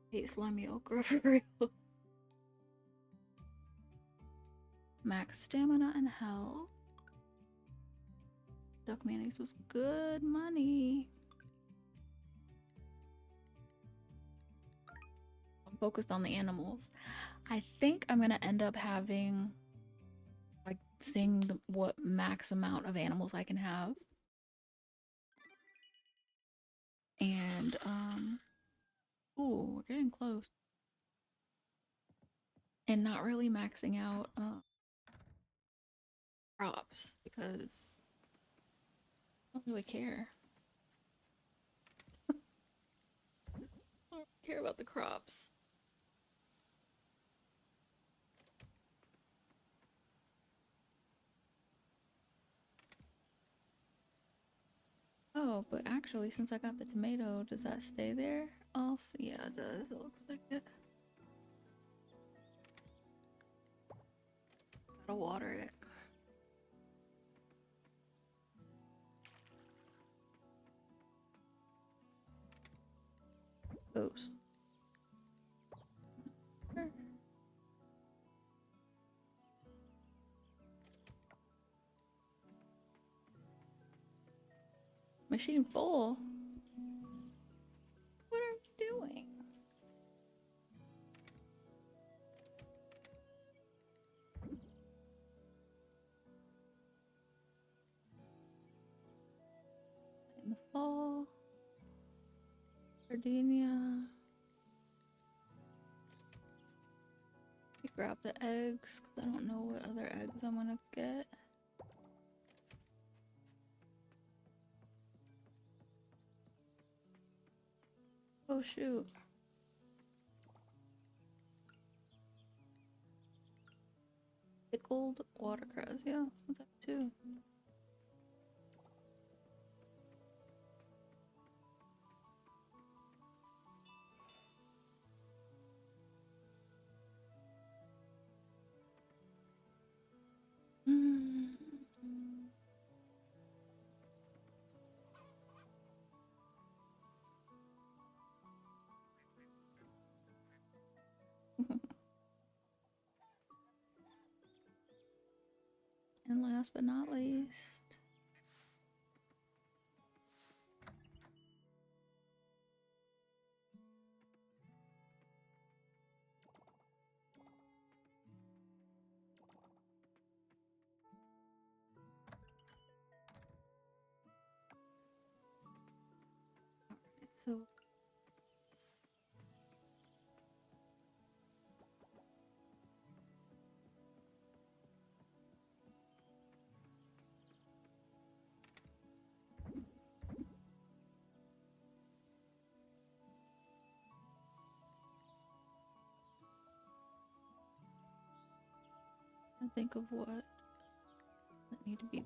S1: Hate slimy okra for real. Max stamina and health. Duck mayonnaise was good money. I'm focused on the animals. I think I'm gonna end up having, like, seeing what max amount of animals I can have. And, ooh, we're getting close. And not really maxing out, crops because I don't really care. I don't care about the crops. Oh, but actually, since I got the tomato, does that stay there? Also, yeah, it does. It looks like it. Gotta water it. Oops. Machine full? What are you doing? In the fall. Gardenia. Grab the eggs, because I don't know what other eggs I'm gonna get. Oh shoot. Pickled watercress, yeah, what's that too? And last but not least, so I think of what that need to be.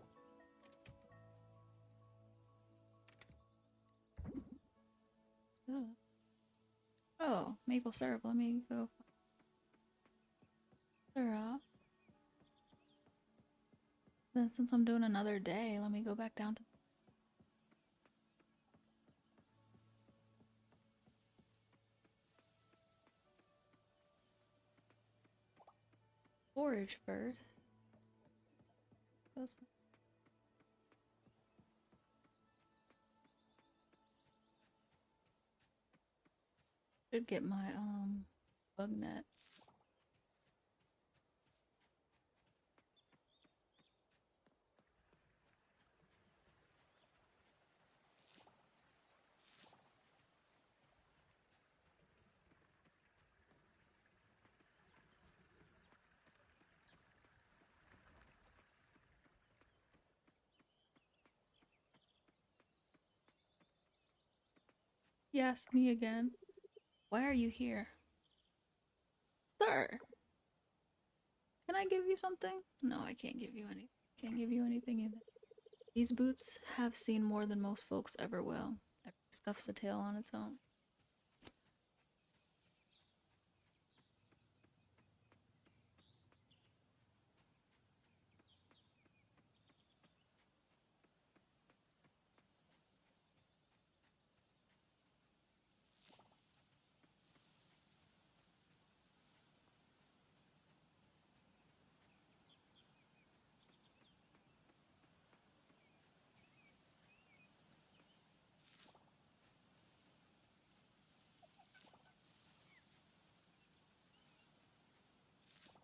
S1: Oh, maple syrup. Let me go syrup. Then since I'm doing another day, let me go back down to forage first. Should get my bug net. Yes, me again. Why are you here? Sir, can I give you something? No, I can't give you any. Can't give you anything either. These boots have seen more than most folks ever will. Every stuff's a tale on its own.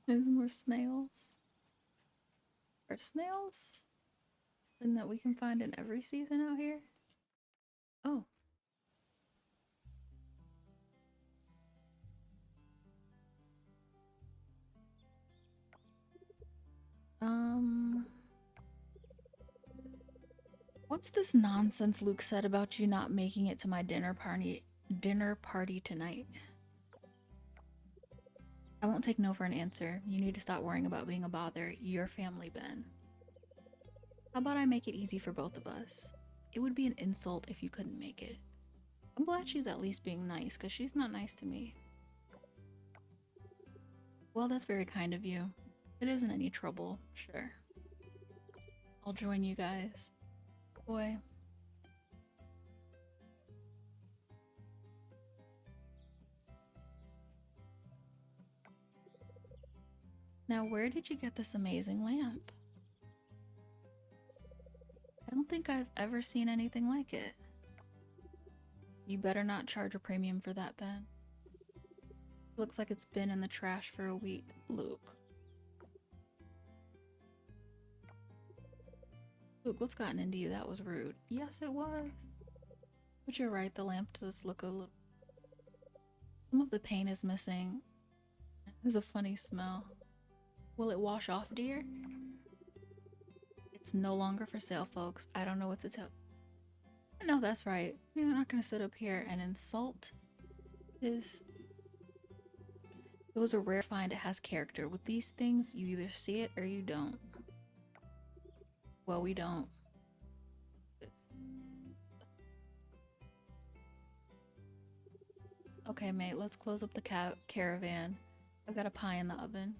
S1: There's more snails. Are snails something that we can find in every season out here? Oh. What's this nonsense Luke said about you not making it to my dinner party tonight? I won't take no for an answer. You need to stop worrying about being a bother. Your family, Ben. How about I make it easy for both of us? It would be an insult if you couldn't make it. I'm glad she's at least being nice, because she's not nice to me. Well, that's very kind of you. If it isn't any trouble, sure. I'll join you guys. Boy. Now, where did you get this amazing lamp? I don't think I've ever seen anything like it. You better not charge a premium for that, Ben. Looks like it's been in the trash for a week, Luke. Luke, what's gotten into you? That was rude. Yes, it was. But you're right, the lamp does look a little... Some of the paint is missing. There's a funny smell. Will it wash off, dear? It's no longer for sale, folks. I don't know what to tell. No, that's right. You're not gonna sit up here and insult his... It was a rare find. It has character. With these things, you either see it or you don't. Well, we don't. Okay, mate, let's close up the caravan. I've got a pie in the oven.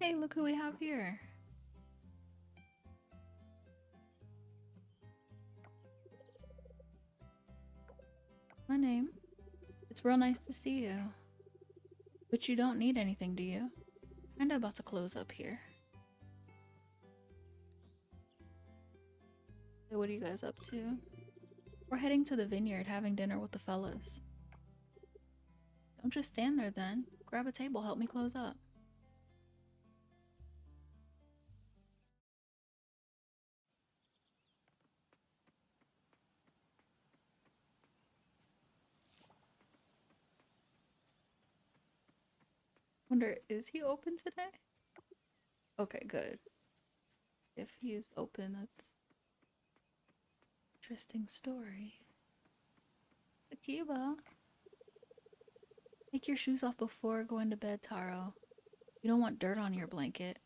S1: Hey, look who we have here. My name. It's real nice to see you. But you don't need anything, do you? Kinda about to close up here. So what are you guys up to? We're heading to the vineyard, having dinner with the fellas. Don't just stand there then. Grab a table, help me close up. Wonder, is he open today? Okay, good. If he is open, that's an interesting story. Akiba, take your shoes off before going to bed, Taro. You don't want dirt on your blanket.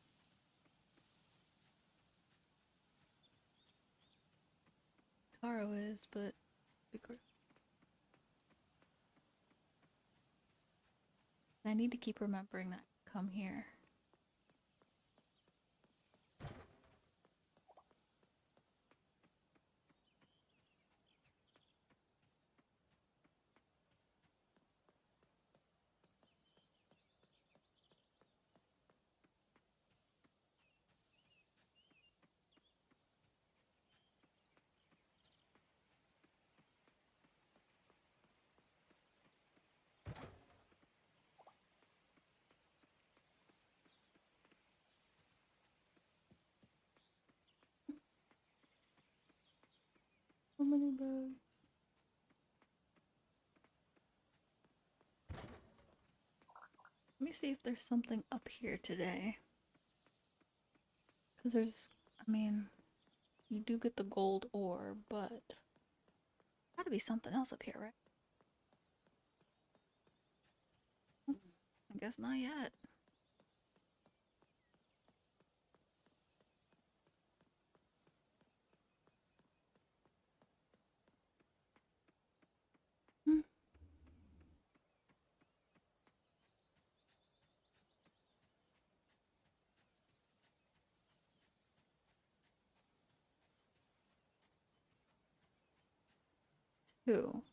S1: Taro is, but I need to keep remembering that. Come here. So many birds. Let me see if there's something up here today. Because there's, I mean, you do get the gold ore, but gotta be something else up here, right? I guess not yet. Hmm. Two.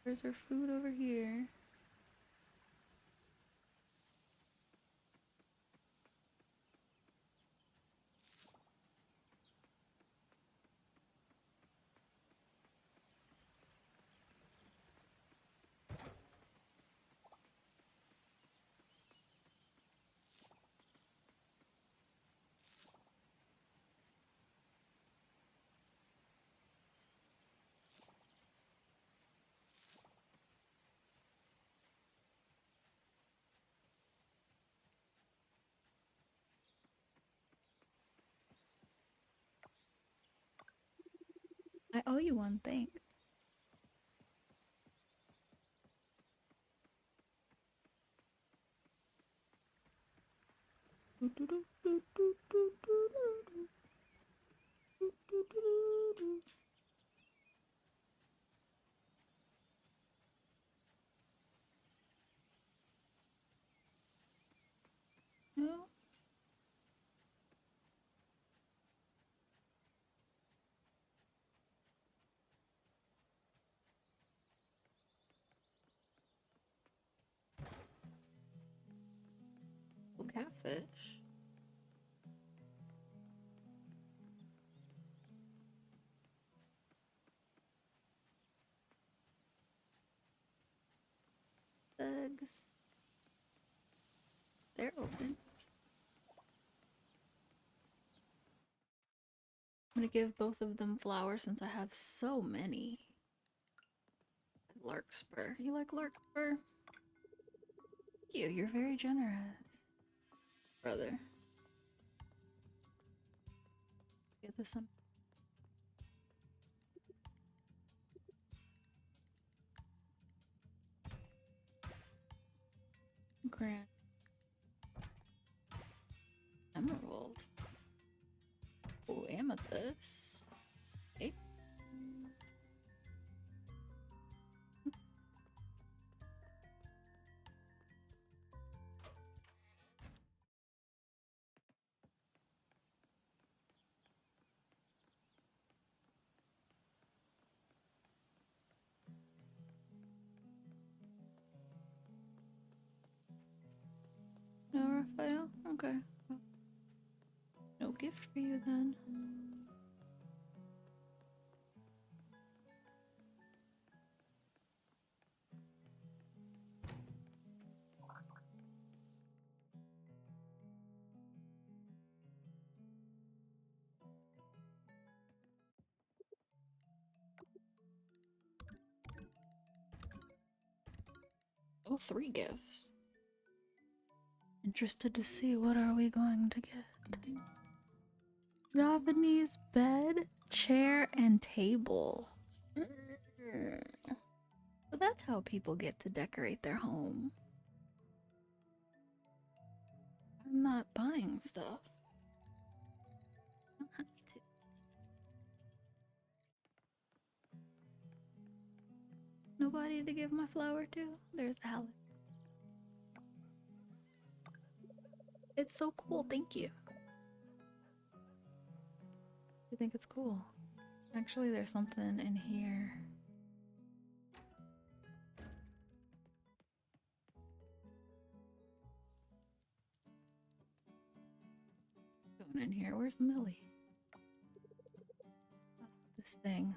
S1: There's our food over here. I owe you one, thanks. No. Oh, catfish. Eggs. They're open. I'm gonna give both of them flowers since I have so many. Larkspur. You like larkspur? Thank you. You're very generous, brother. Get this some. Grand emerald. Oh, amethyst. Okay. Okay. Well, no gift for you then. Oh, 3 gifts. Interested to see what are we going to get. Javanese bed, chair, and table. So that's how people get to decorate their home. I'm not buying stuff. I don't have to. Nobody to give my flower to? There's Alex. It's so cool, thank you. I think it's cool. Actually, there's something in here. Going in here. Where's Millie? Oh, this thing.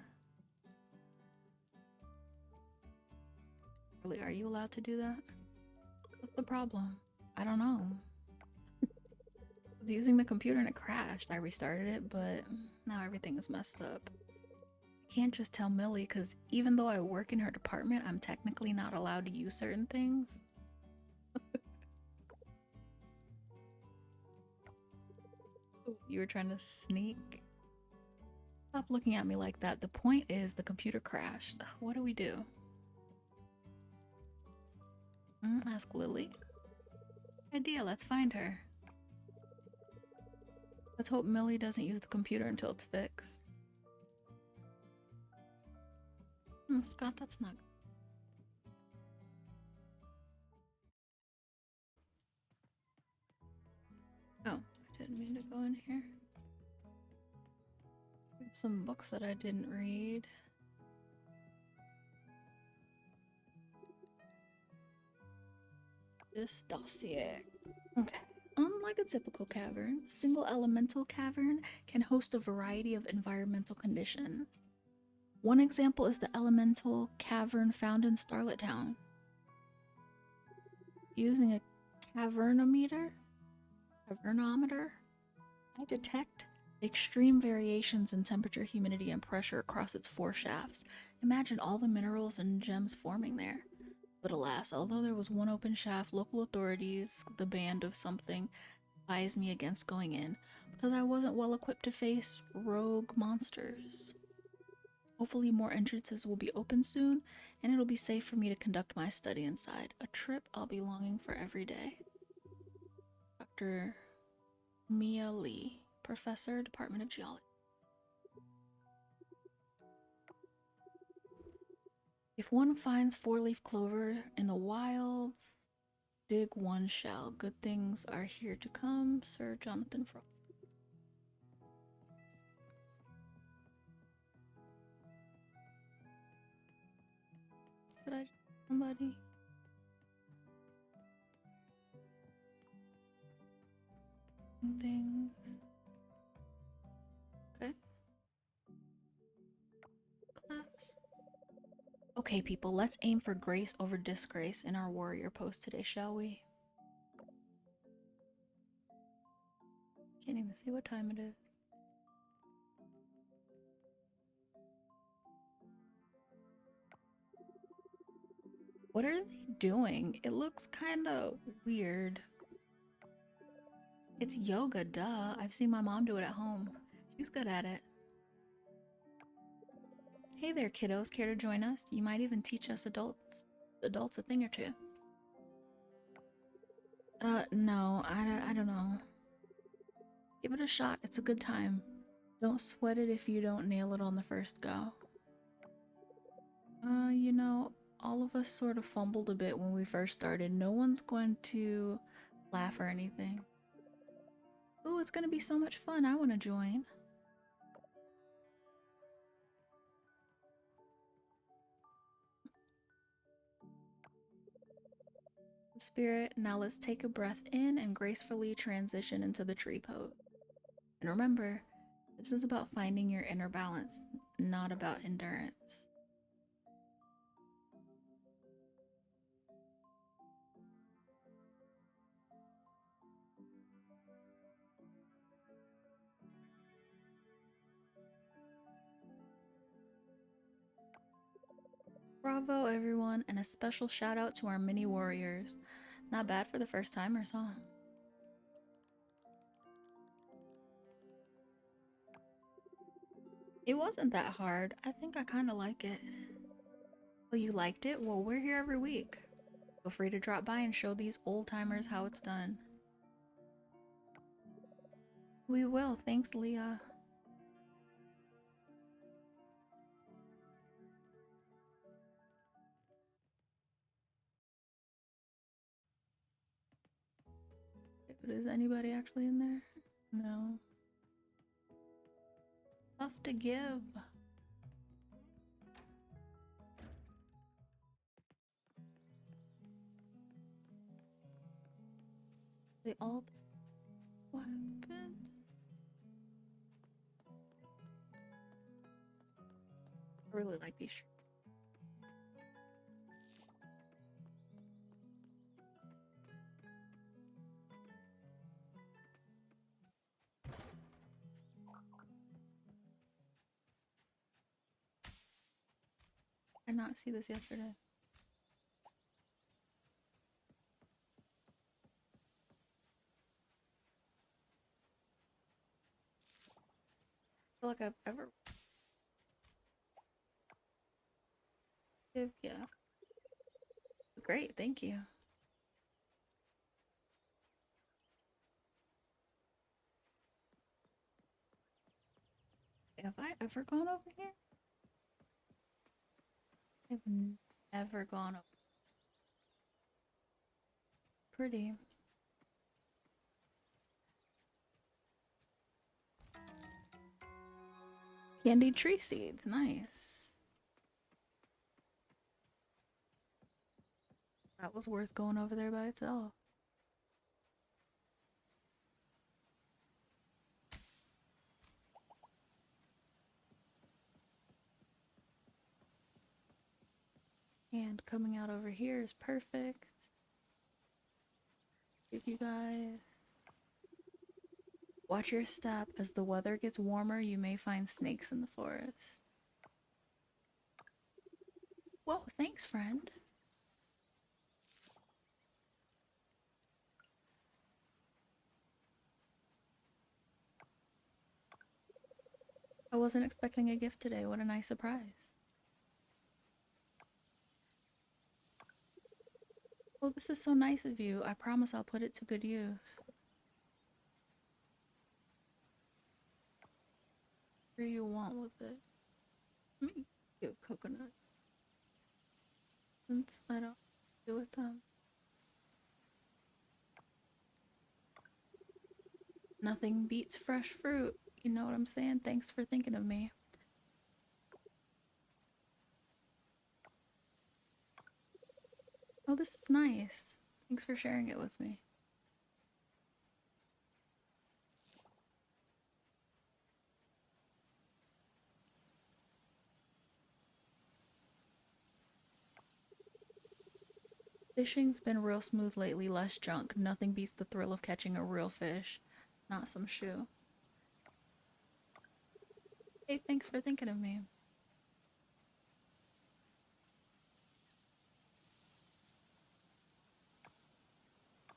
S1: Really, are you allowed to do that? What's the problem? I don't know. I was using the computer and it crashed. I restarted it, but now everything is messed up. I can't just tell Millie because even though I work in her department, I'm technically not allowed to use certain things. You were trying to sneak? Stop looking at me like that. The point is the computer crashed. Ugh, what do we do? Ask Lily. Idea, let's find her. Let's hope Millie doesn't use the computer until it's fixed. Scott, that's not good. Oh, I didn't mean to go in here. There's some books that I didn't read. This dossier. Okay. Unlike a typical cavern, a single elemental cavern can host a variety of environmental conditions. One example is the elemental cavern found in Starlet Town. Using a cavernometer, I detect extreme variations in temperature, humidity, and pressure across its 4 shafts. Imagine all the minerals and gems forming there. But alas, although there was one open shaft, local authorities, the band of something, advised me against going in because I wasn't well equipped to face rogue monsters. Hopefully more entrances will be open soon, and it'll be safe for me to conduct my study inside. A trip I'll be longing for every day. Dr. Mia Lee, Professor, Department of Geology. If one finds 4-leaf clover in the wilds, dig one shell. Good things are here to come, Sir Jonathan Frost. Did I somebody? Things. Okay. Class. Okay, people, let's aim for grace over disgrace in our warrior post today, shall we? Can't even see what time it is. What are they doing? It looks kind of weird. It's yoga, duh. I've seen my mom do it at home. She's good at it. Hey there, kiddos. Care to join us? You might even teach us adults a thing or two. No, I don't know. Give it a shot. It's a good time. Don't sweat it if you don't nail it on the first go. You know, all of us sort of fumbled a bit when we first started. No one's going to laugh or anything. Ooh, it's gonna be so much fun. I want to join. Spirit, now let's take a breath in and gracefully transition into the tree pose. And remember, this is about finding your inner balance, not about endurance. Bravo, everyone, and a special shout out to our mini warriors. Not bad for the first timers, huh? It wasn't that hard. I think I kind of like it. Oh, you liked it? Well, we're here every week. Feel free to drop by and show these old timers how it's done. We will. Thanks, Leah. Is anybody actually in there? No. Stuff to give. They all. What happened? I really like these shirts. I did not see this yesterday. I feel like I've ever give gift. Great, thank you. Have I ever gone over here? I've never gone over. Pretty. Candied tree seeds, nice. That was worth going over there by itself. And coming out over here is perfect. Give you guys. Watch your step. As the weather gets warmer, you may find snakes in the forest. Whoa, thanks, friend. I wasn't expecting a gift today. What a nice surprise. Well, this is so nice of you. I promise I'll put it to good use. What do you want with it? Let me get coconut. Since I don't do with them. Nothing beats fresh fruit. You know what I'm saying? Thanks for thinking of me. Oh, this is nice. Thanks for sharing it with me. Fishing's been real smooth lately, less junk. Nothing beats the thrill of catching a real fish. Not some shoe. Hey, thanks for thinking of me.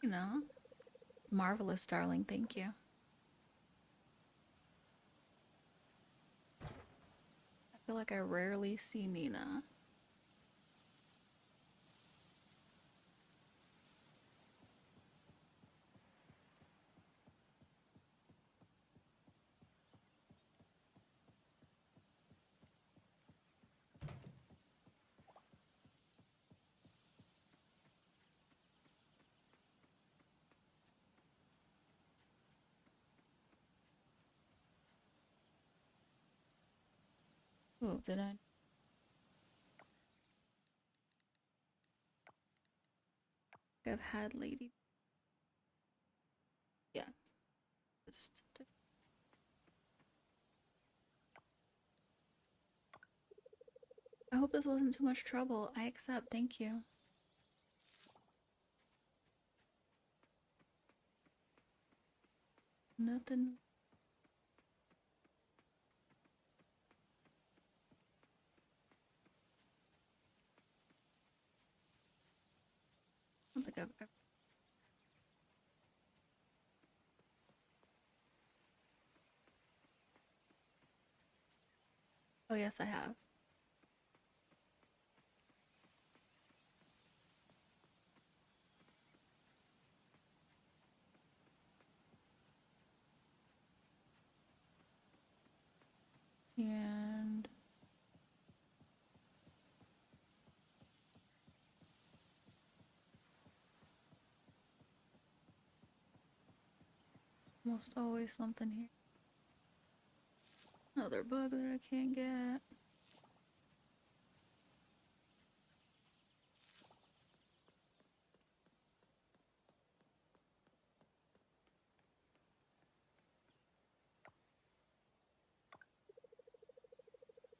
S1: You know, it's marvelous, darling. Thank you. I feel like I rarely see Nina. Ooh, did I? I've had lady. Yeah. I hope this wasn't too much trouble. I accept. Thank you. Nothing. I don't think I've ever. Oh, yes, I have. And almost always something here. Another bug that I can't get.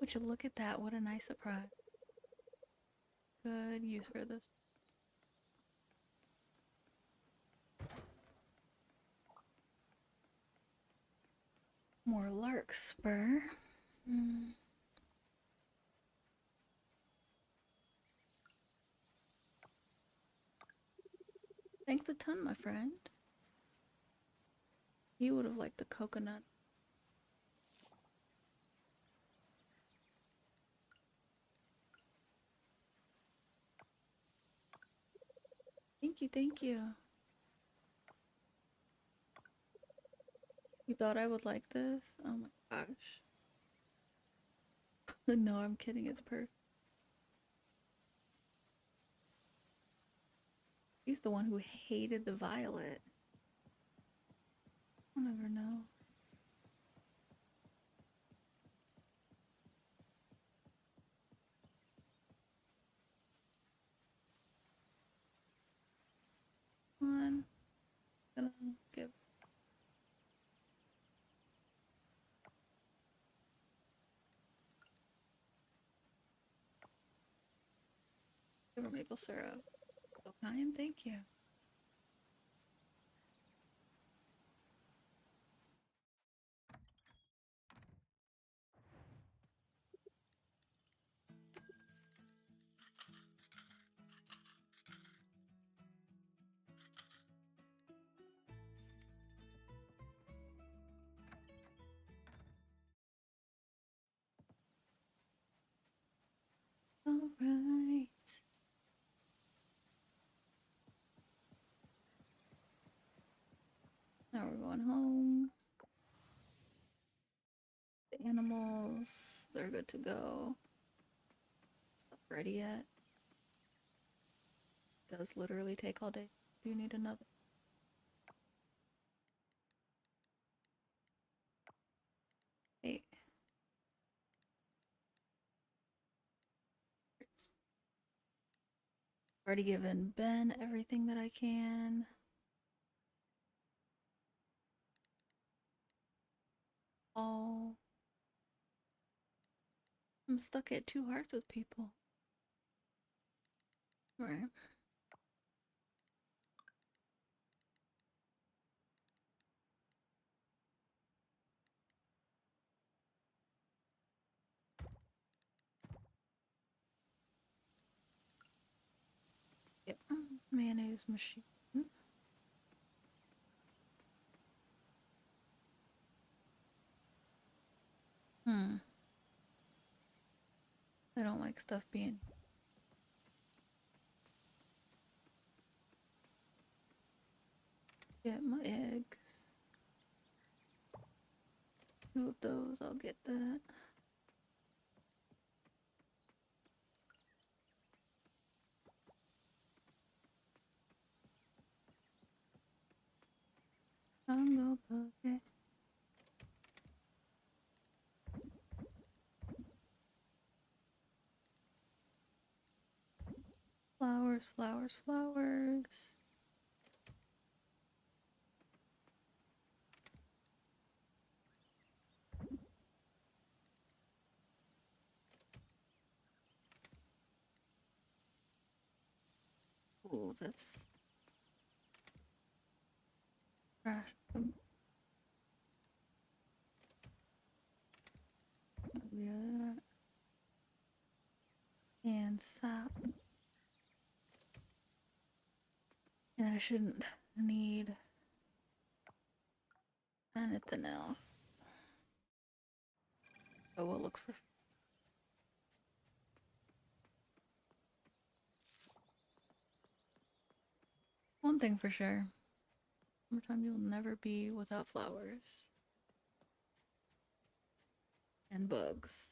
S1: Would you look at that? What a nice surprise. Good use for this. More larkspur. Thanks a ton, my friend. You would have liked the coconut. Thank you, thank you. You thought I would like this? Oh my gosh. No, I'm kidding, it's perfect. He's the one who hated the violet. I'll never know. Come on. Gonna give her maple syrup. So kind, thank you. Alright. Now we're going home. The animals, they're good to go. Not ready yet. Does literally take all day. Do you need another? Hey. Already given Ben everything that I can. Oh. I'm stuck at 2 hearts with people. Right. Yep. Mayonnaise machine. Hmm. I don't like stuff being. Get my eggs. 2 of those, I'll get that. Congo bucket. Flowers, flowers, flowers. Oh, that's trash. Yeah. And sap. And I shouldn't need anything else. So we'll look for one thing for sure. Summertime, you'll never be without flowers and bugs.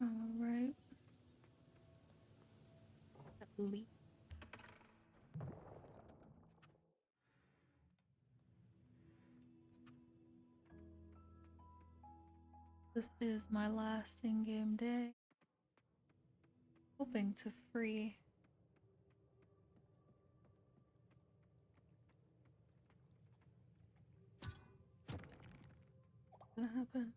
S1: Alright. Leaf. This is my last in-game day. Hoping to free. What's gonna happen?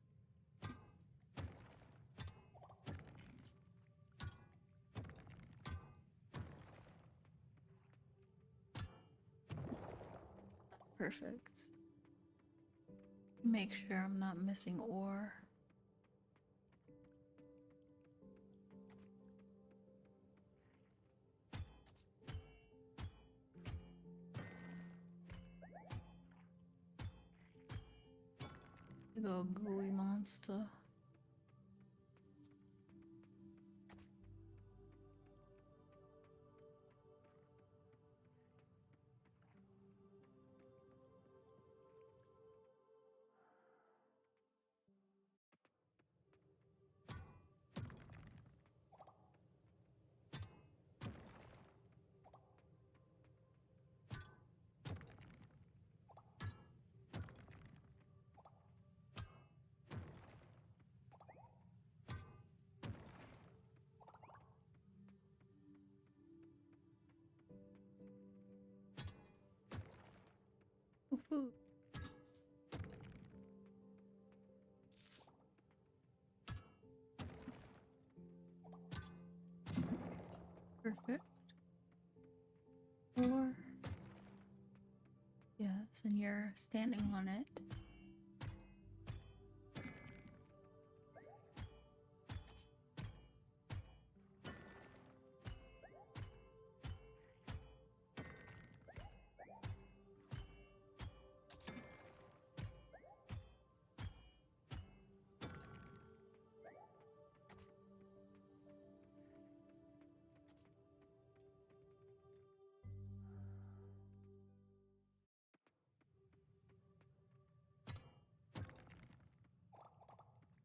S1: That's perfect. Make sure I'm not missing ore. Big old gooey monster. Food. Perfect. Or yes, and you're standing on it.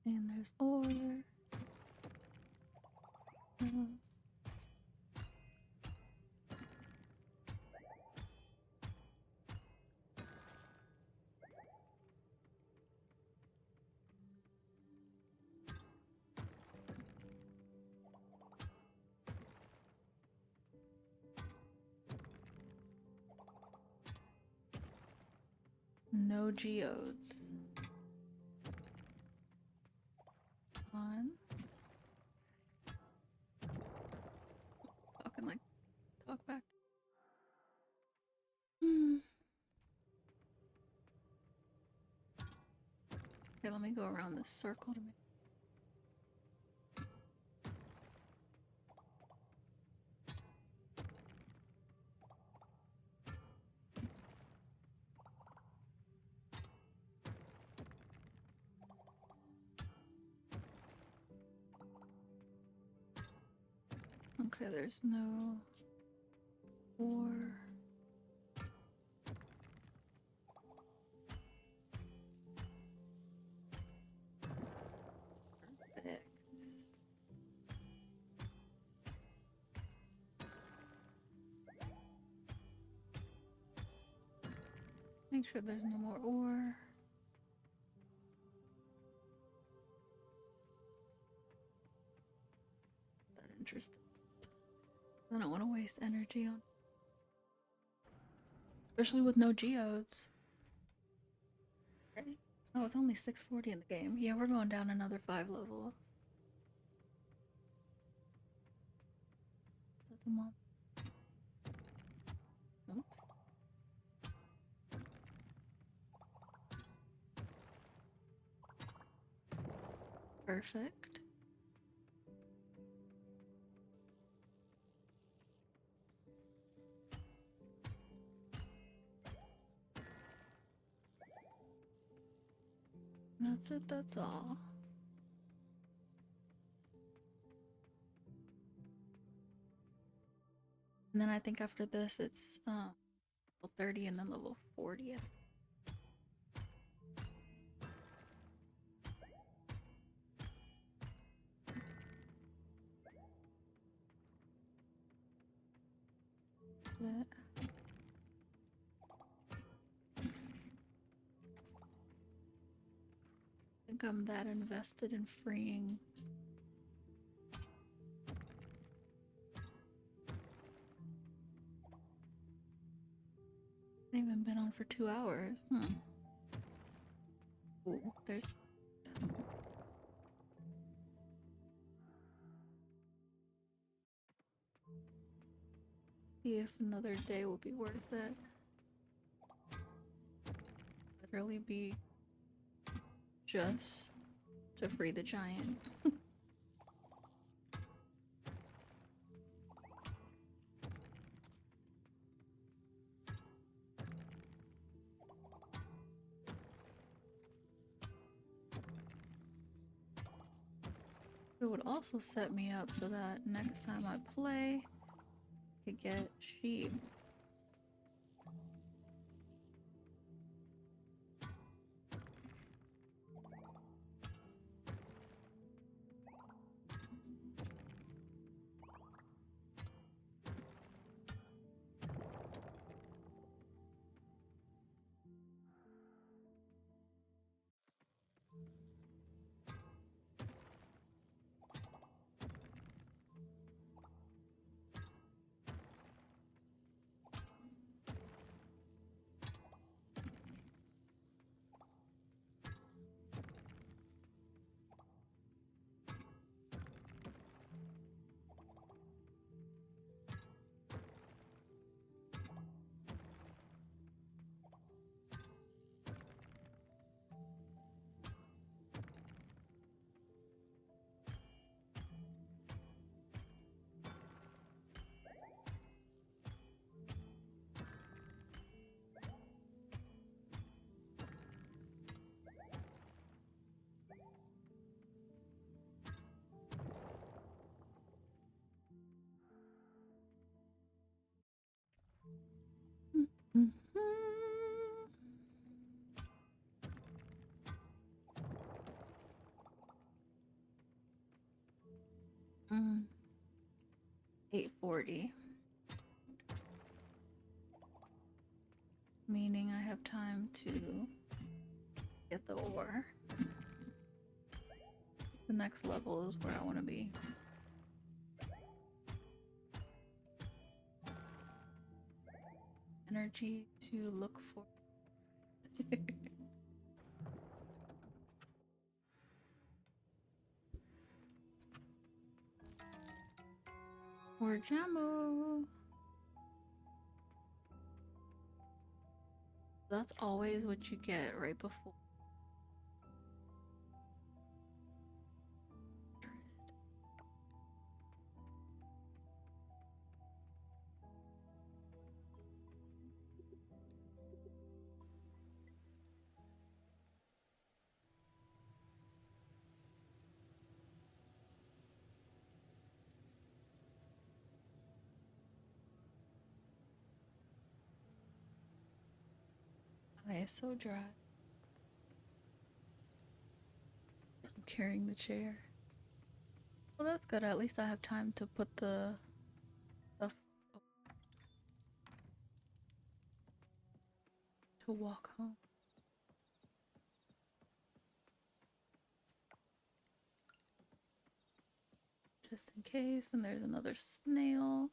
S1: And there's ore. No geodes. On. Talking like talk back. Okay, let me go around this circle to make. Okay, there's no ore. Perfect. Make sure there's no more ore. That interesting. I don't want to waste energy on, especially with no geodes. Okay. Oh, it's only 640 in the game. Yeah, we're going down another 5 levels. That's a month. Oops. Perfect. That's it, that's all. And then I think after this it's level 30 and then level 40. That. I think I'm that invested in freeing. I haven't even been on for 2 hours. Ooh, there's. See if another day will be worth it. Literally be just to free the giant. It would also set me up so that next time I play, I could get sheep. Mm-hmm. 840. Meaning I have time to get the ore. The next level is where I want to be. Energy to look for. Or Jamo. That's always what you get right before. eye is so dry. I'm carrying the chair. Well, that's good. At least I have time to put the stuff to walk home. Just in case. And there's another snail.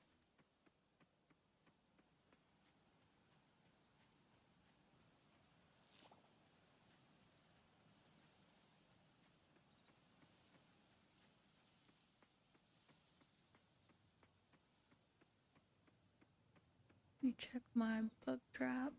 S1: Let me check my bug trap.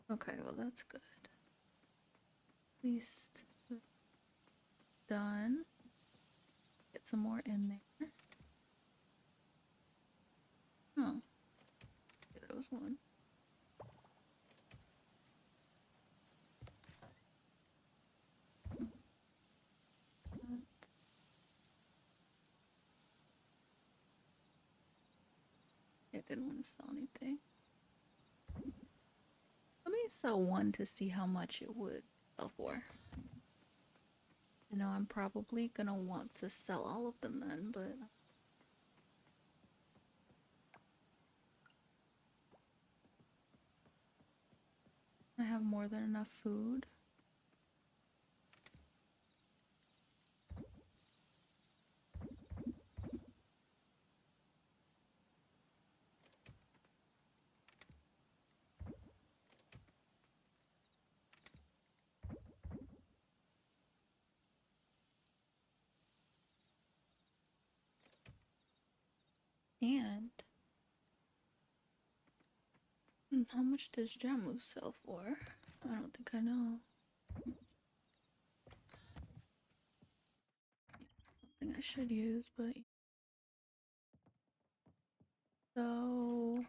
S1: Okay, well that's good. At least done. Get some more in there. Oh, yeah, that was one. I didn't want to sell anything. Let me sell one to see how much it would sell for. You know, I'm probably gonna want to sell all of them then, but I have more than enough food. And how much does Jamu sell for? I don't think I know. Something I should use, but so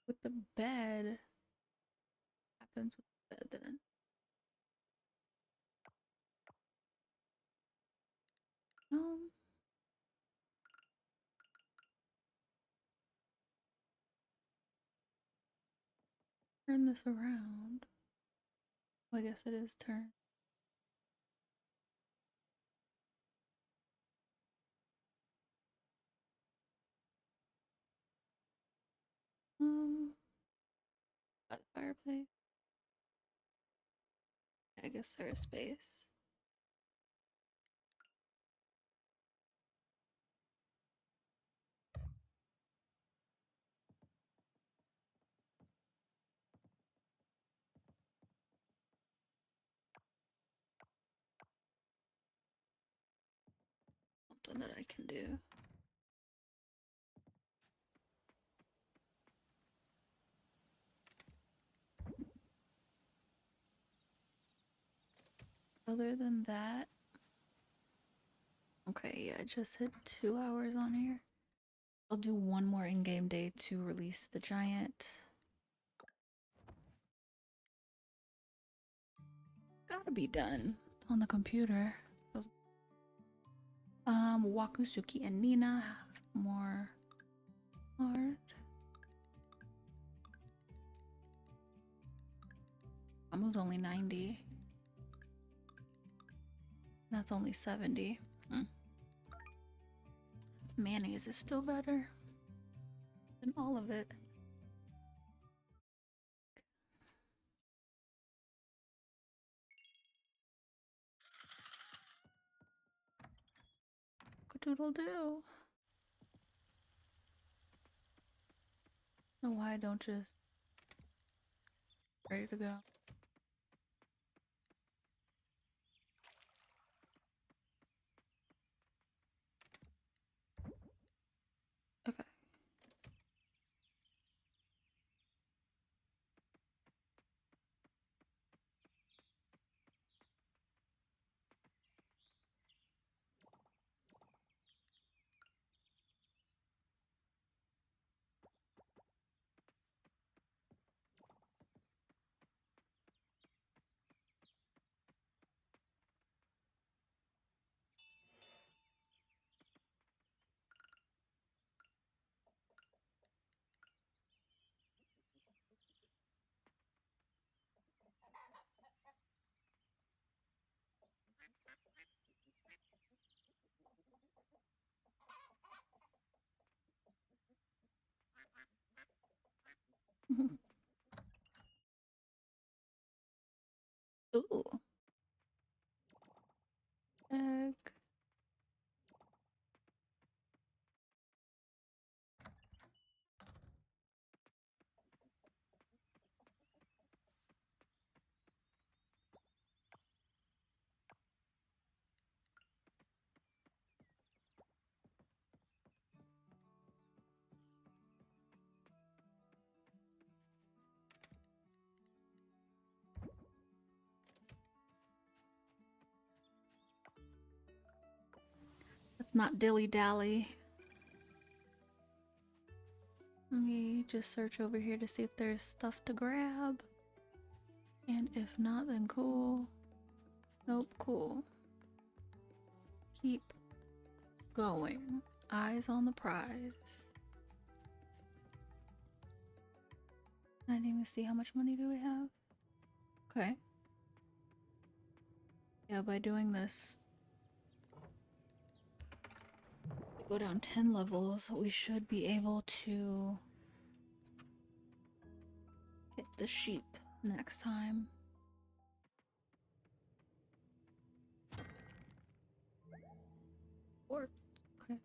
S1: with the bed, what happens with the bed then? Um, turn this around. Well, I guess it is turn. By the fireplace. I guess there is space. Something that I can do. Other than that, okay, yeah, I just hit 2 hours on here. I'll do one more in-game day to release the giant. Gotta be done on the computer. Wakusuki and Nina have more art. Almost only 90. That's only 70. Mayonnaise is still better than all of it. Doodle do. No, why I don't just ready to go. Okay. Ooh. Egg. Let's not dilly-dally. Let me just search over here to see if there's stuff to grab. And if not, then cool. Nope, cool. Keep going. Eyes on the prize. I didn't even see how much money do we have. Okay. Yeah, by doing this, go down 10 levels, we should be able to get the sheep next time. Or, okay.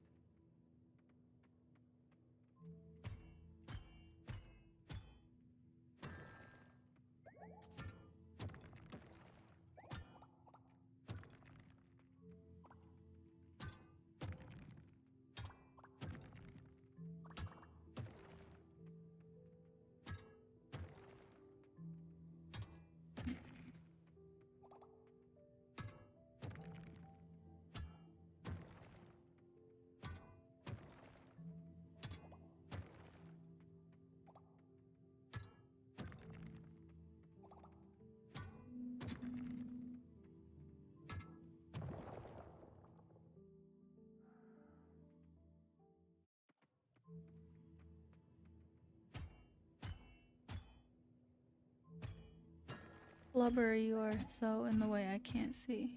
S1: Blubber, you are so in the way I can't see.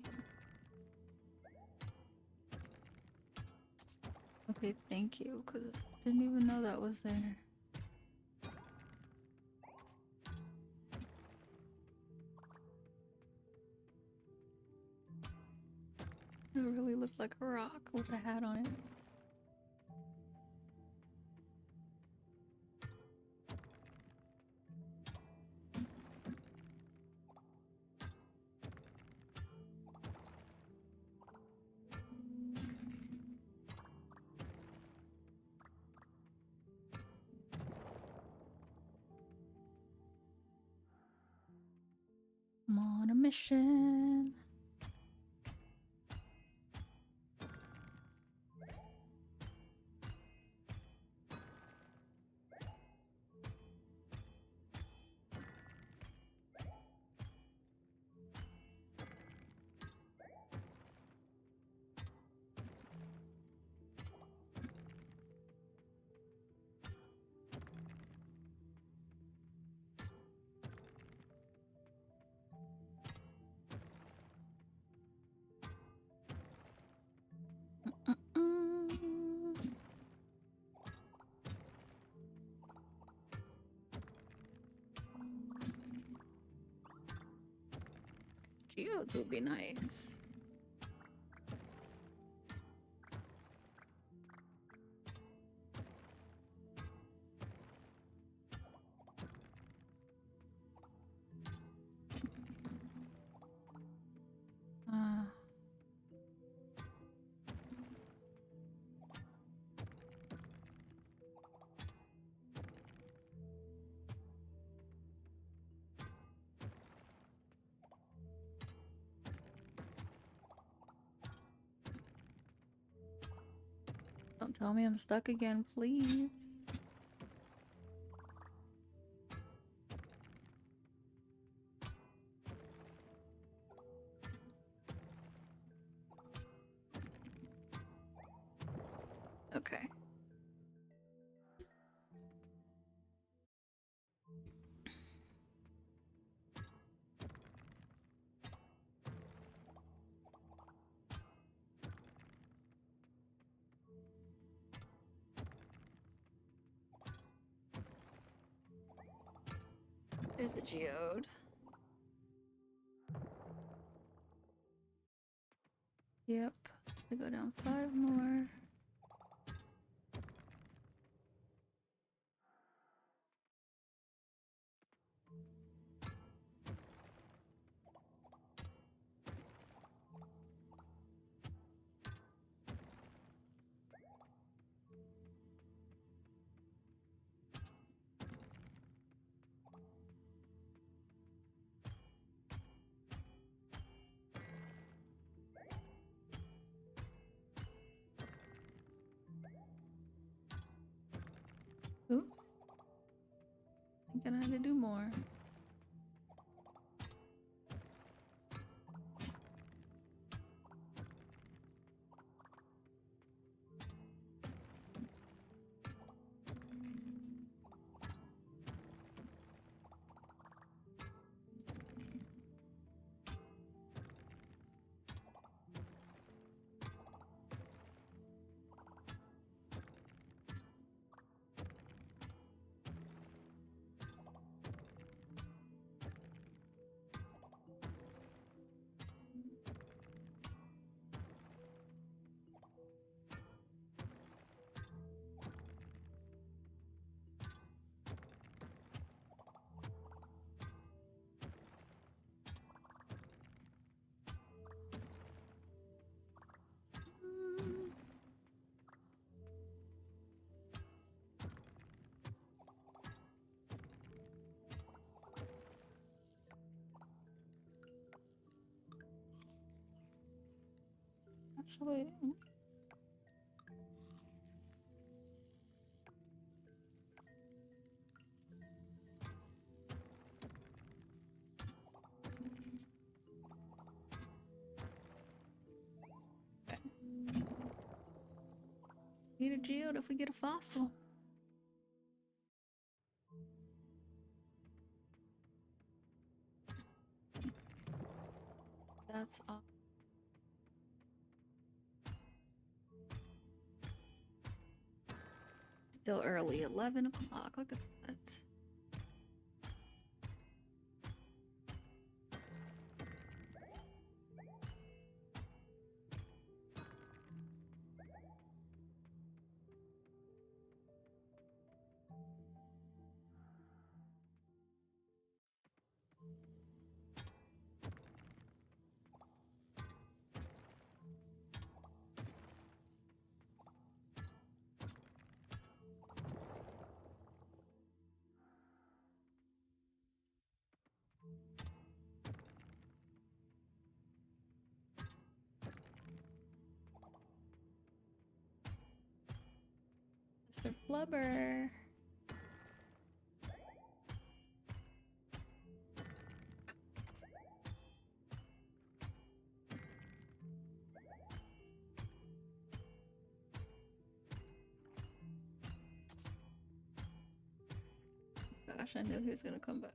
S1: Okay, thank you, because I didn't even know that was there. It really looked like a rock with a hat on it. I'm on a mission. Geodes would be nice. Don't tell me I'm stuck again, please. Okay. There's a geode. Yep. To go down 5 more. Oops. Thinking I had to do more. Actually, okay. Need a geode if we get a fossil. That's all. Still early, 11 o'clock. Look at that. Mr. Flubber. Gosh, I knew he was gonna come back.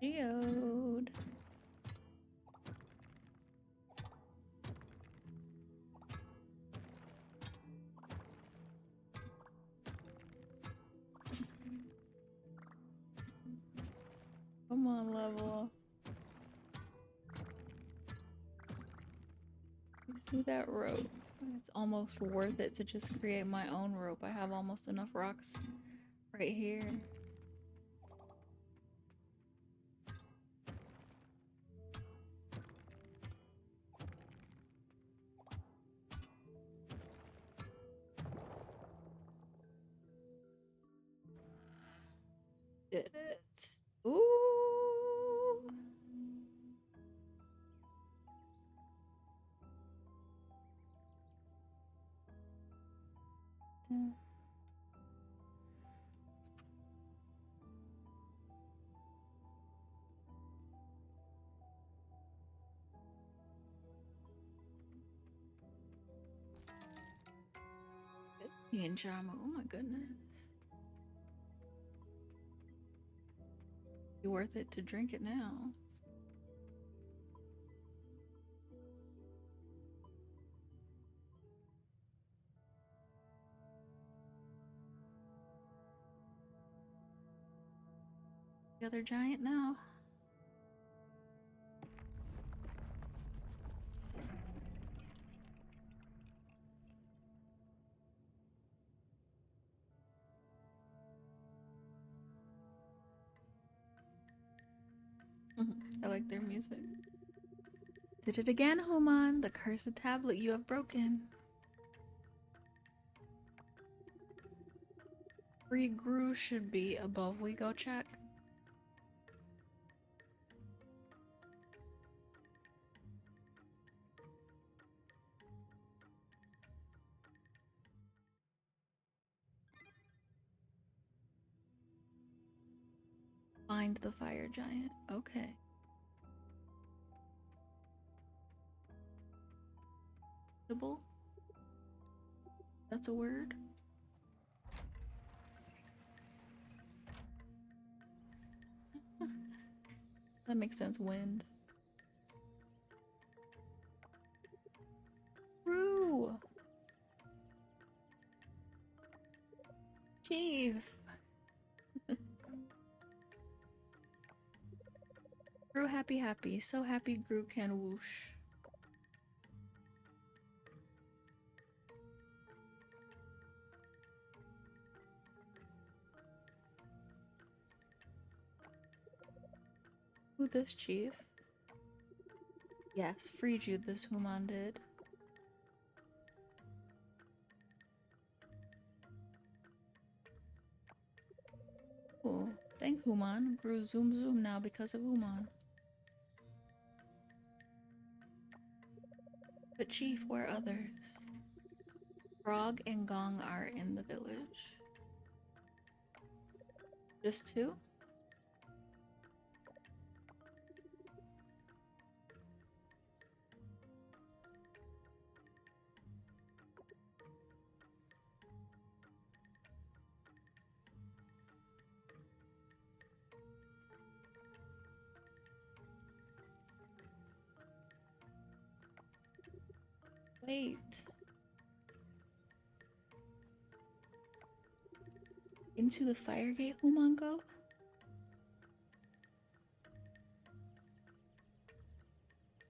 S1: Geode. Come on, level. You see that rope? It's almost worth it to just create my own rope. I have almost enough rocks right here. Did it? Ooh. Yeah. Jama, oh my goodness. Be worth it to drink it now. The other giant now. I like their music. Did it again, Human. The cursed tablet you have broken. Free Gru should be above we go check. Find the fire giant. Okay. That's a word. That makes sense. Wind. Rue. Chief. Gru happy. So happy Gru can whoosh. Who this, Chief? Yes, freed you, this Human did. Cool. Thank Human. Gru zoom now because of Human. But Chief, where are others? Frog and Gong are in the village. Just two? Wait. Into the fire gate, Human go?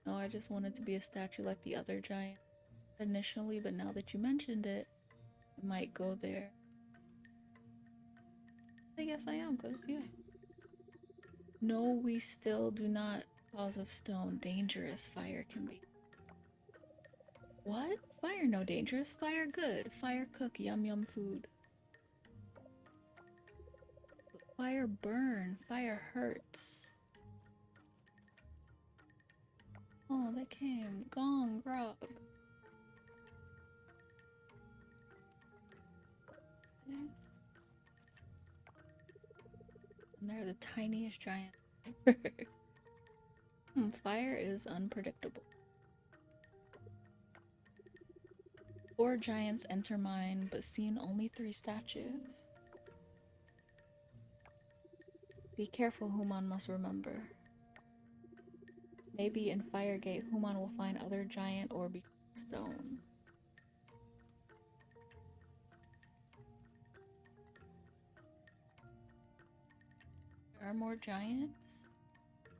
S1: No, I just wanted to be a statue like the other giant initially, but now that you mentioned it, I might go there. I guess I am, because, yeah. No, we still do not cause of stone. Dangerous fire can be. What? Fire no dangerous. Fire good. Fire cook yum food. But fire burn. Fire hurts. Oh, they came. Gong, grog. Okay. And they're the tiniest giant ever. Fire is unpredictable. 4 giants enter mine, but seen only 3 statues. Be careful, Human must remember. Maybe in Firegate, Human will find other giant or become stone. There are more giants?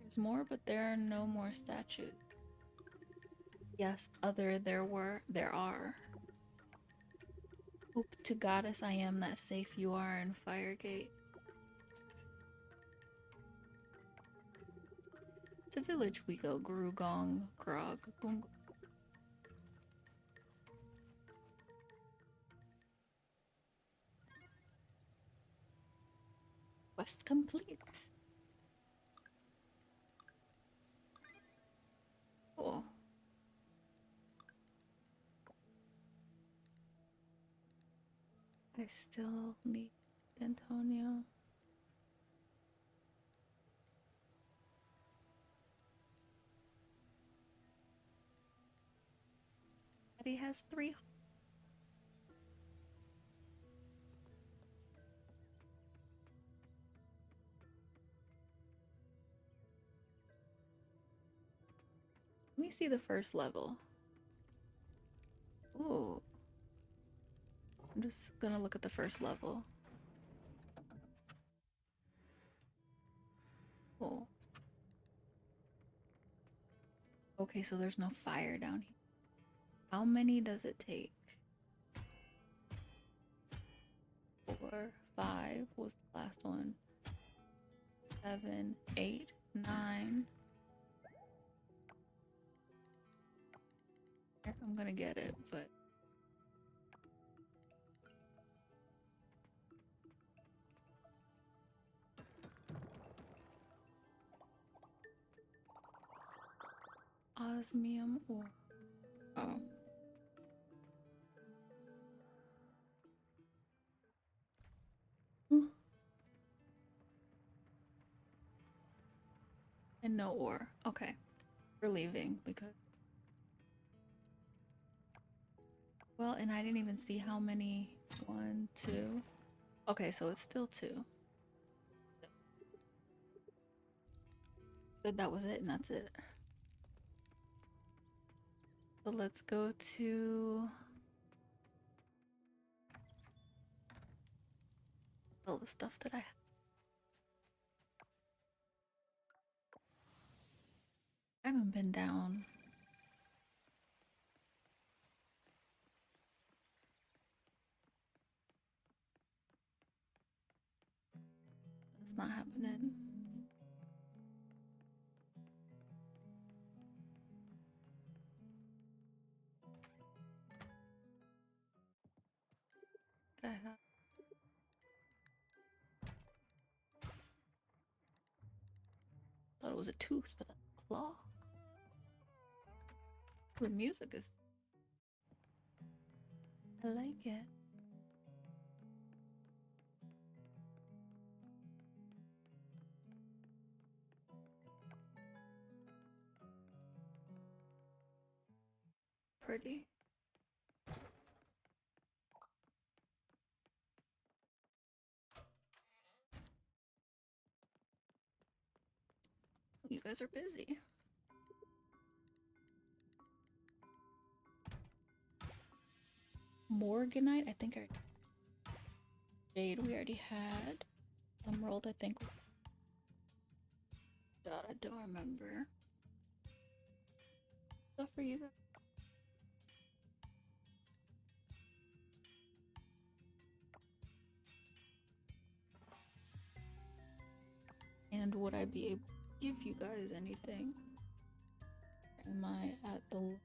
S1: There's more, but there are no more statues. Yes, there are. Hope to goddess I am that safe you are in Firegate. To village we go, Grugong, Grog, Gung. Quest complete. Cool. I still need Antonio. He has 3. Let me see the first level. Ooh. I'm just gonna look at the first level. Oh. Okay, so there's no fire down here. How many does it take? 4, 5 was the last one. 7, 8, 9. I'm gonna get it, but osmium ore. Oh. And no ore. Okay. We're leaving because. Well, and I didn't even see how many. 1, 2. Okay, so it's still 2. Said that was it, and that's it. So let's go to. All the stuff that I have. I haven't been down. That's not happening. Okay. Thought it was a tooth, but that's a claw. The music is. I like it. Pretty. You guys are busy. Morganite, I think I. Jade, we already had. Emerald, I think. God, I don't remember. Stuff for you guys. And would I be able to give you guys anything? Am I at the.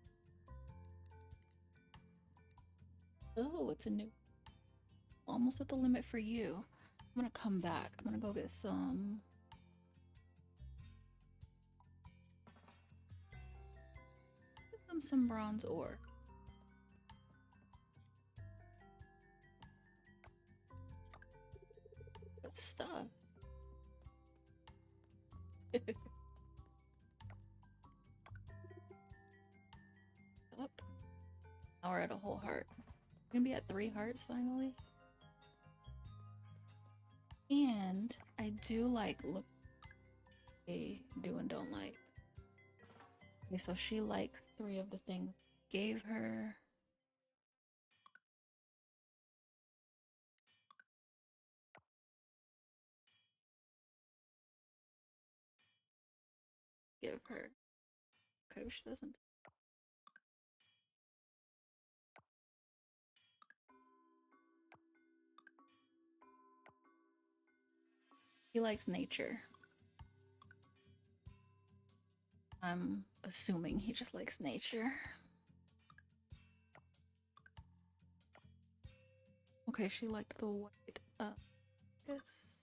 S1: Oh, it's a new. Almost at the limit for you. I'm gonna come back. I'm gonna go get some. Give them some bronze ore. Good stuff. Up. Now we're at a whole heart. We're gonna be at 3 hearts finally. And I do like look. I do and don't like. Okay, so she likes 3 of the things I gave her. give her. Okay, she doesn't. He likes nature. I'm assuming he just likes nature. Okay, she liked the white this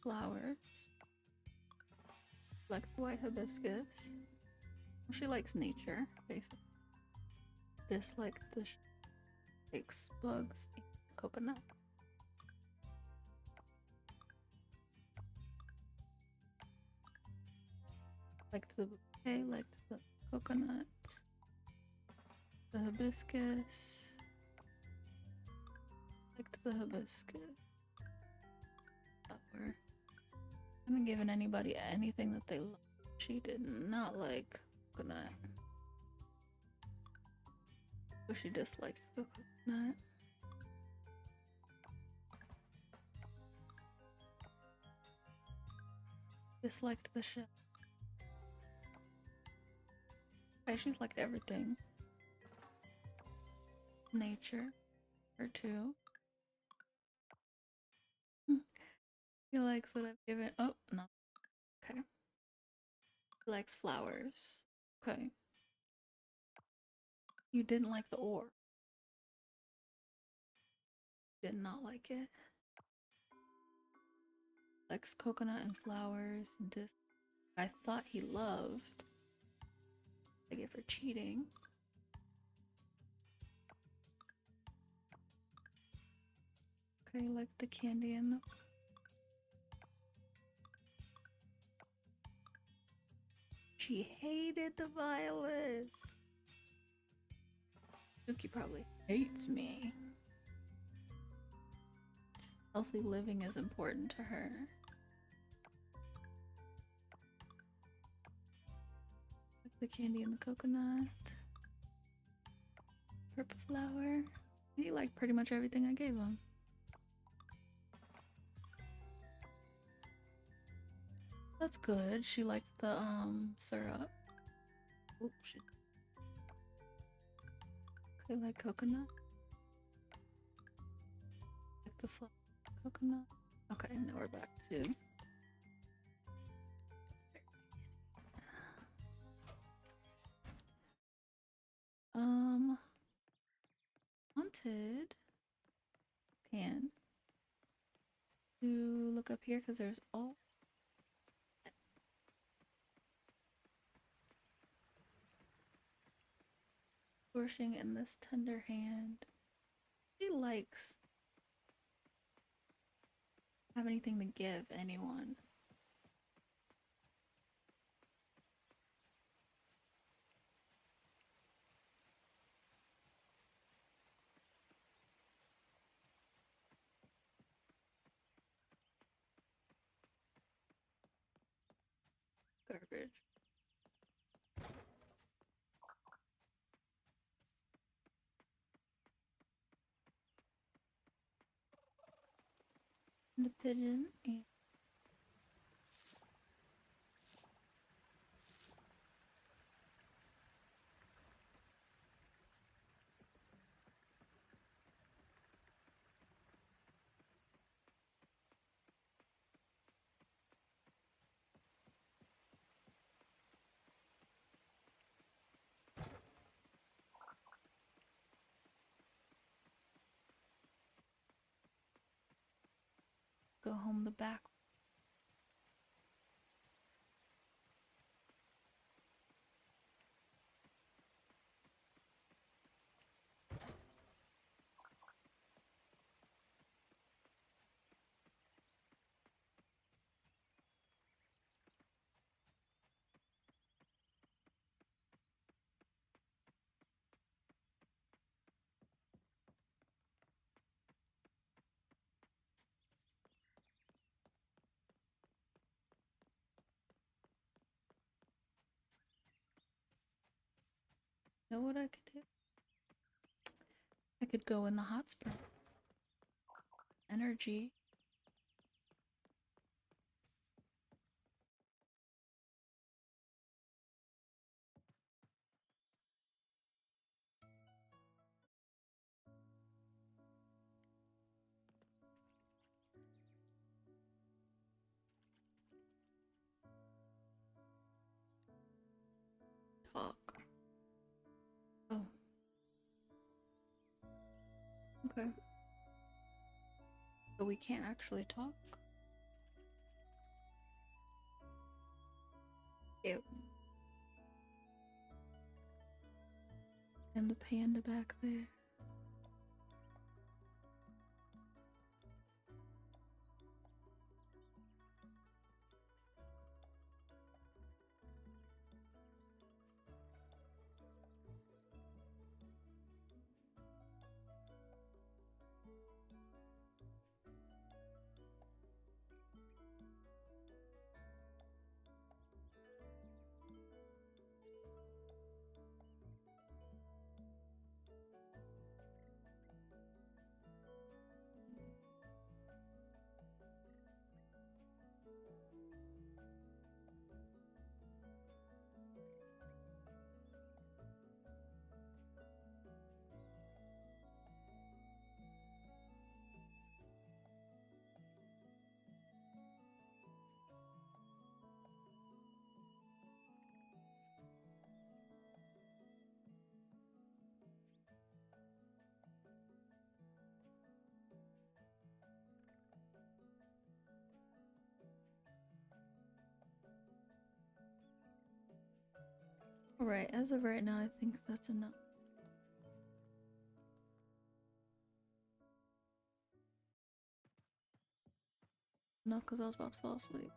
S1: flower. Like the white hibiscus. She likes nature, basically. Disliked the snakes, bugs, and coconut. Liked the bouquet, liked the coconuts, the hibiscus. Liked the hibiscus. Flower. I haven't given anybody anything that they love. She did not like coconut. But she disliked the coconut. Disliked the shell. Okay, she's liked everything. Nature. Her too. He likes what I've given. Oh, no. Okay. He likes flowers. Okay. You didn't like the ore. Did not like it. Likes coconut and flowers. I thought he loved. I get for cheating. Okay, like the candy and the. She hated the violets. Suki probably hates me. Healthy living is important to her. Like the candy and the coconut. Purple flower. He liked pretty much everything I gave him. That's good. She liked the syrup. Oops. Okay, like coconut. Like the coconut. Okay, now we're back to wanted pan to look up here because there's all flourishing in this tender hand. She likes have anything to give anyone. Garbage. And the pigeon and go home the back. You know what I could do? I could go in the hot spring. Energy. Okay. So we can't actually talk? Ew. And the panda back there. Alright, as of right now, I think that's enough. Enough because I was about to fall asleep.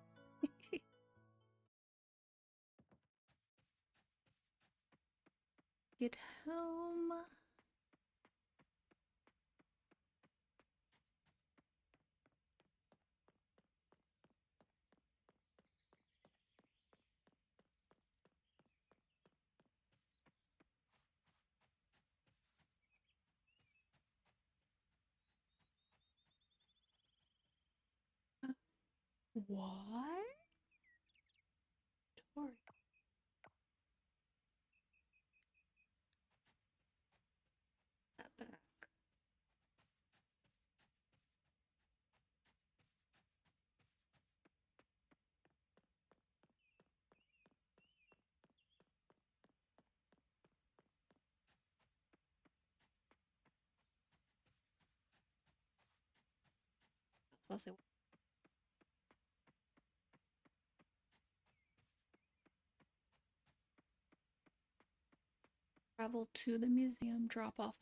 S1: Get home. What? Tori. That back. That's what I say. Travel to the museum, drop off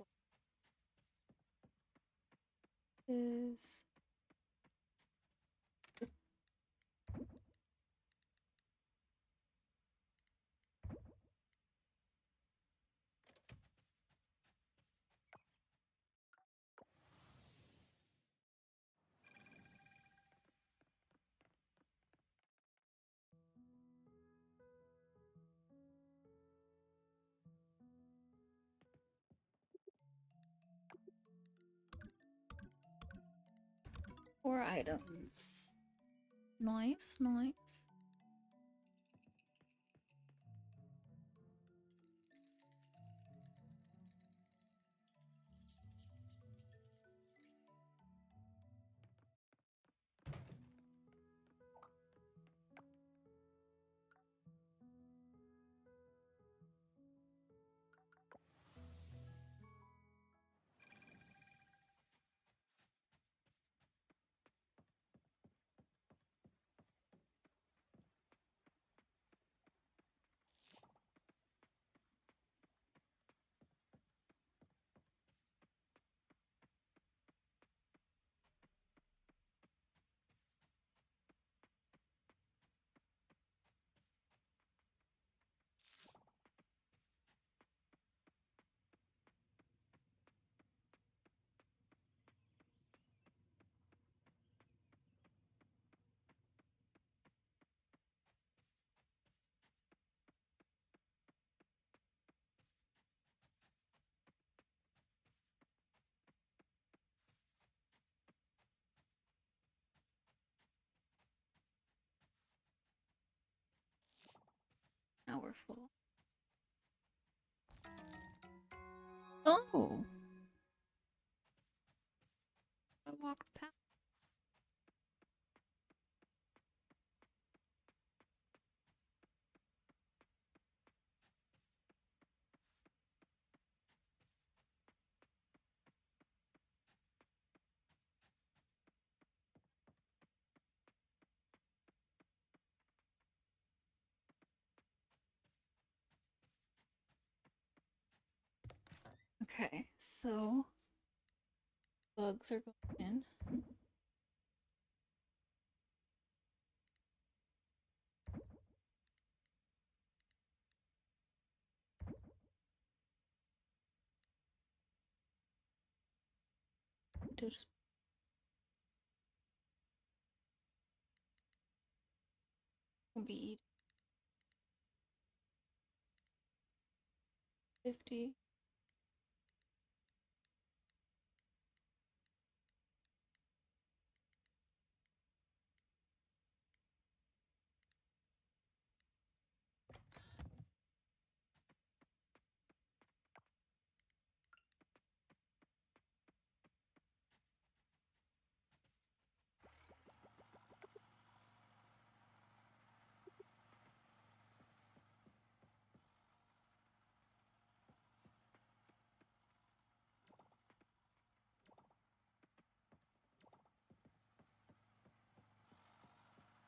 S1: is four items. Nice, nice. Now we're full. Oh, I walked past. Okay, so bugs are going in. Just gonna be eating 50.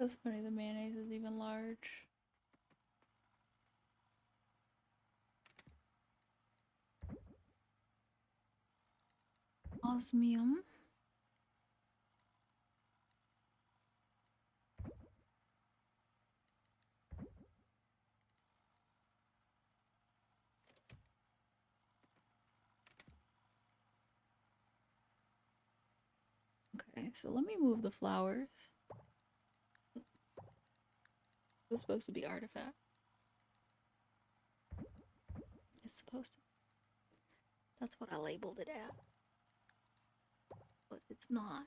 S1: That's funny, the mayonnaise is even large. Osmium. Okay, so let me move the flowers. It's supposed to be artifact. It's supposed to. That's what I labeled it at. But it's not.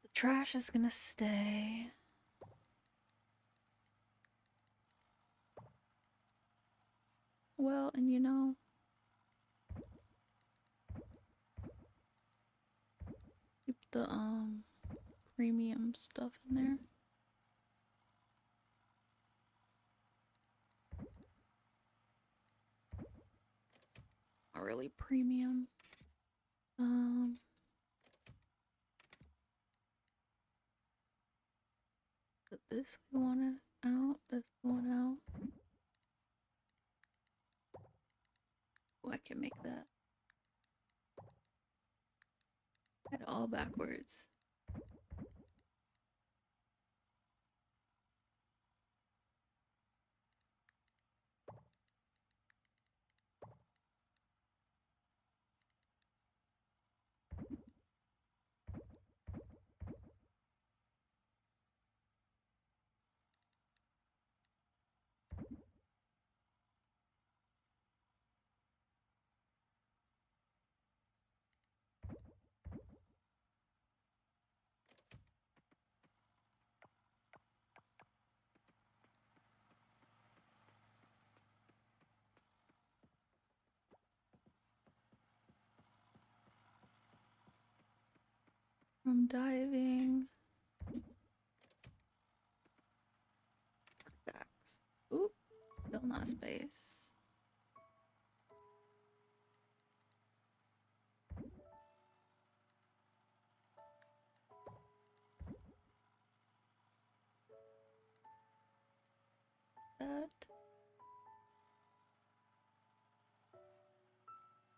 S1: The trash is gonna stay. Well, and you know, keep the premium stuff in there. Not really premium. Put this we want it out. This one out. Oh, I can make that. Head all backwards. I'm diving. Artifacts. Oop. Still not space. That.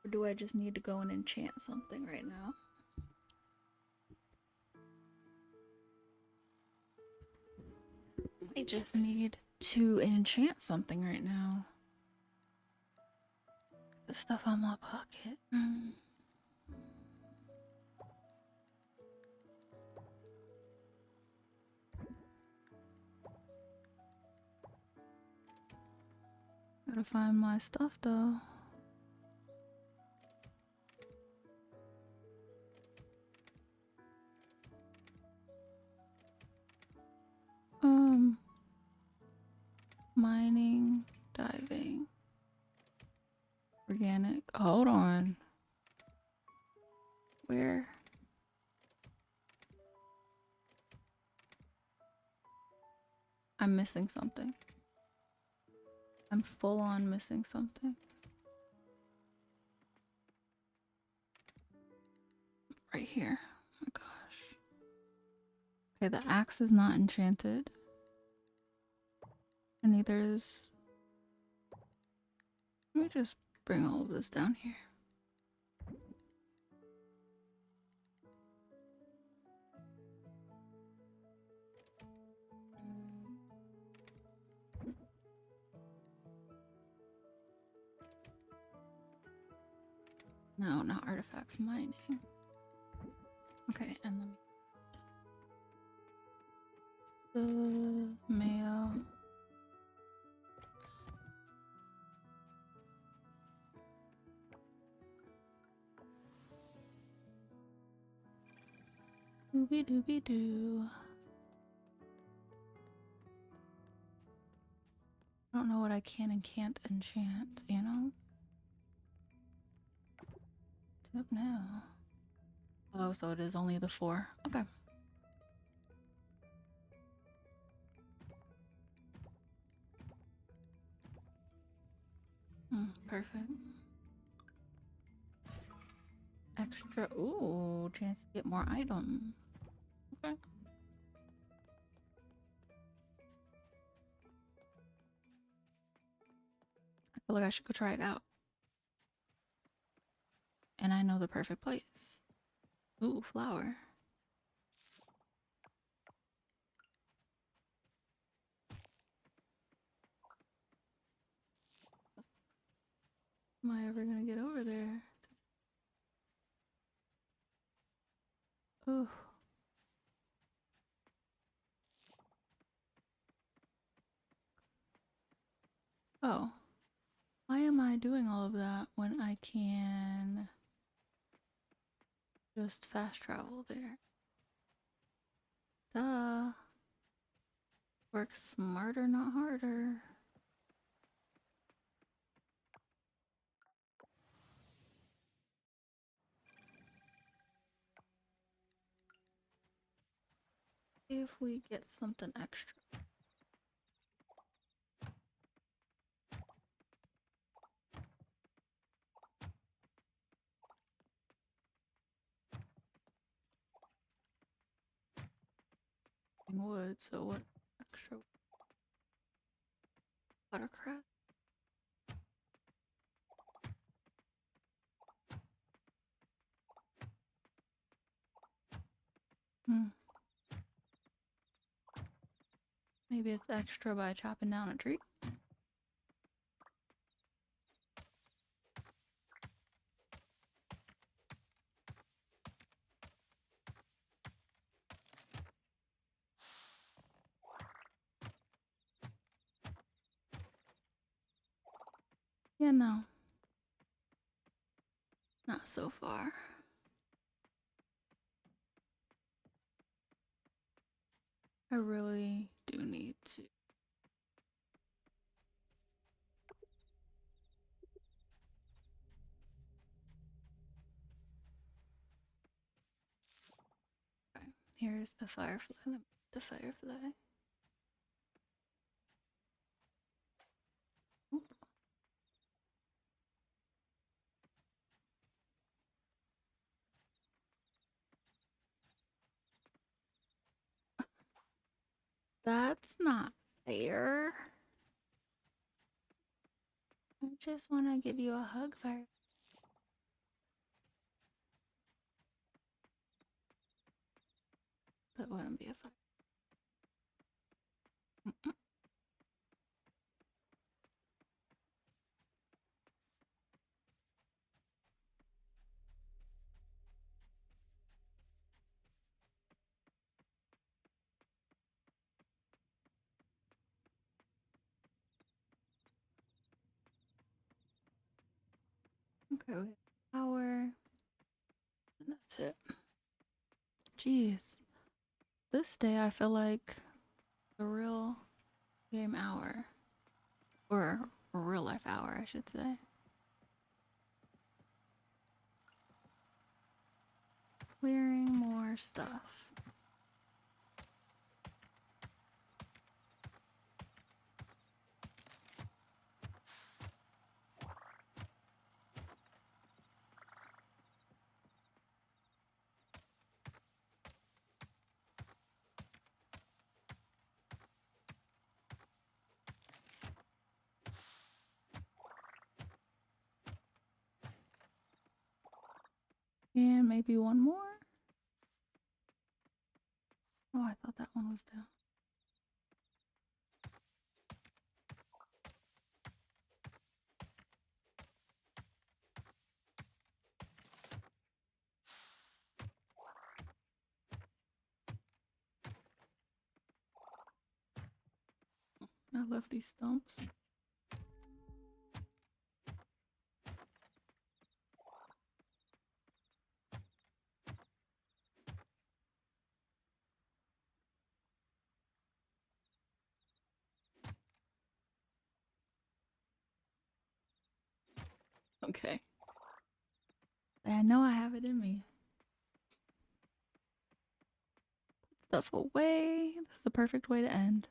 S1: Or do I just need to go and enchant something right now? I just need to enchant something right now. The stuff on my pocket. Gotta find my stuff though. Mining, diving, organic. Hold on. Where? I'm missing something. I'm full on missing something. Right here. Oh my gosh. Okay, the axe is not enchanted. And neither is... Let me just bring all of this down here. No, not artifacts, mining. Okay, and let me... mayo. Doobie doobie doo. I don't know what I can and can't enchant, you know? Up now. Oh, so it is only the 4. Okay. Perfect. Extra. Ooh, chance to get more items. Okay. I feel like I should go try it out. And I know the perfect place. Ooh, flower. Am I ever gonna get over there? Ooh. Oh. Why am I doing all of that when I can just fast travel there? Duh. Work smarter, not harder. If we get something extra. Wood, so what extra watercress? Maybe it's extra by chopping down a tree. Yeah, no. Not so far. I really do need to. Okay, here's the firefly. Let me get the firefly. Oop. That's not fair. I just want to give you a hug first. That wouldn't be a fire. Okay, we have power. And that's it. Jeez. This day I feel like a real game hour. Or a real life hour, I should say. Clearing more stuff. And maybe one more. Oh, I thought that one was down. I left these stumps. Okay. I know I have it in me. Put stuff away. This is the perfect way to end.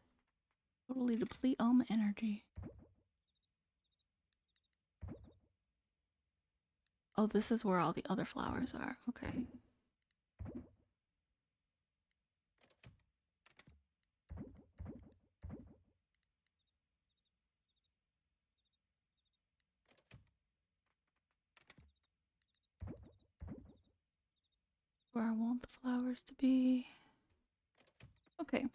S1: Totally deplete all my energy. Oh, this is where all the other flowers are. Okay. Where I want the flowers to be. Okay.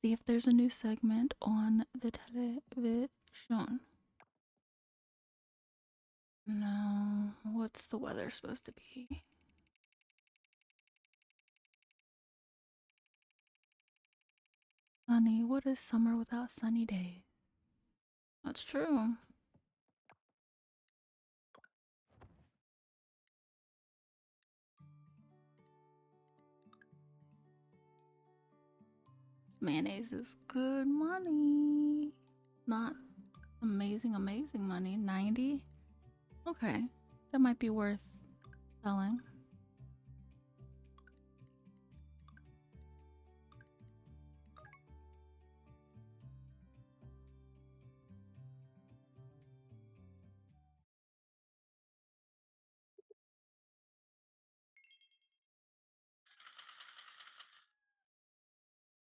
S1: See if there's a new segment on the television. No. What's the weather supposed to be? Sunny. What is summer without sunny days? That's true. Mayonnaise is good money. Not amazing, amazing money. 90? Okay. That might be worth selling.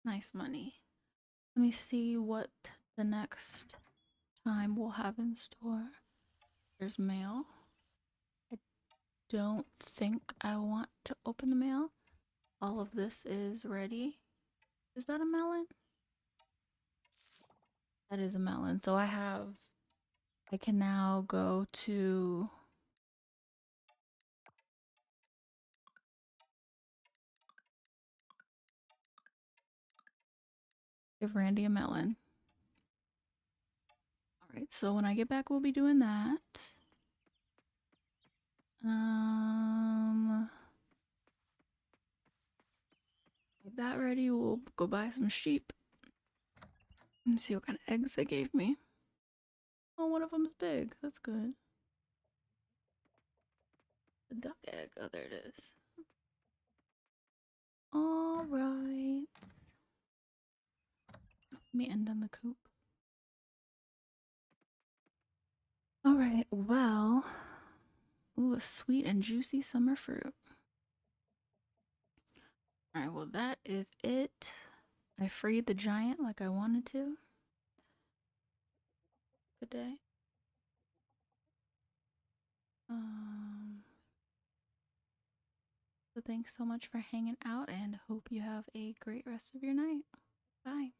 S1: Nice money. Let me see what the next time we'll have in store. There's mail. I don't think I want to open the mail. All of this is ready. Is that a melon? That is a melon. So I can now go to give Randy a melon. Alright, so when I get back, we'll be doing that. Get that ready. We'll go buy some sheep and see what kind of eggs they gave me. Oh, one of them's big. That's good. The duck egg. Oh, there it is. Alright. Let me end on the coop. Alright, well. Ooh, a sweet and juicy summer fruit. Alright, well, that is it. I freed the giant like I wanted to. Good day. So thanks so much for hanging out and hope you have a great rest of your night. Bye.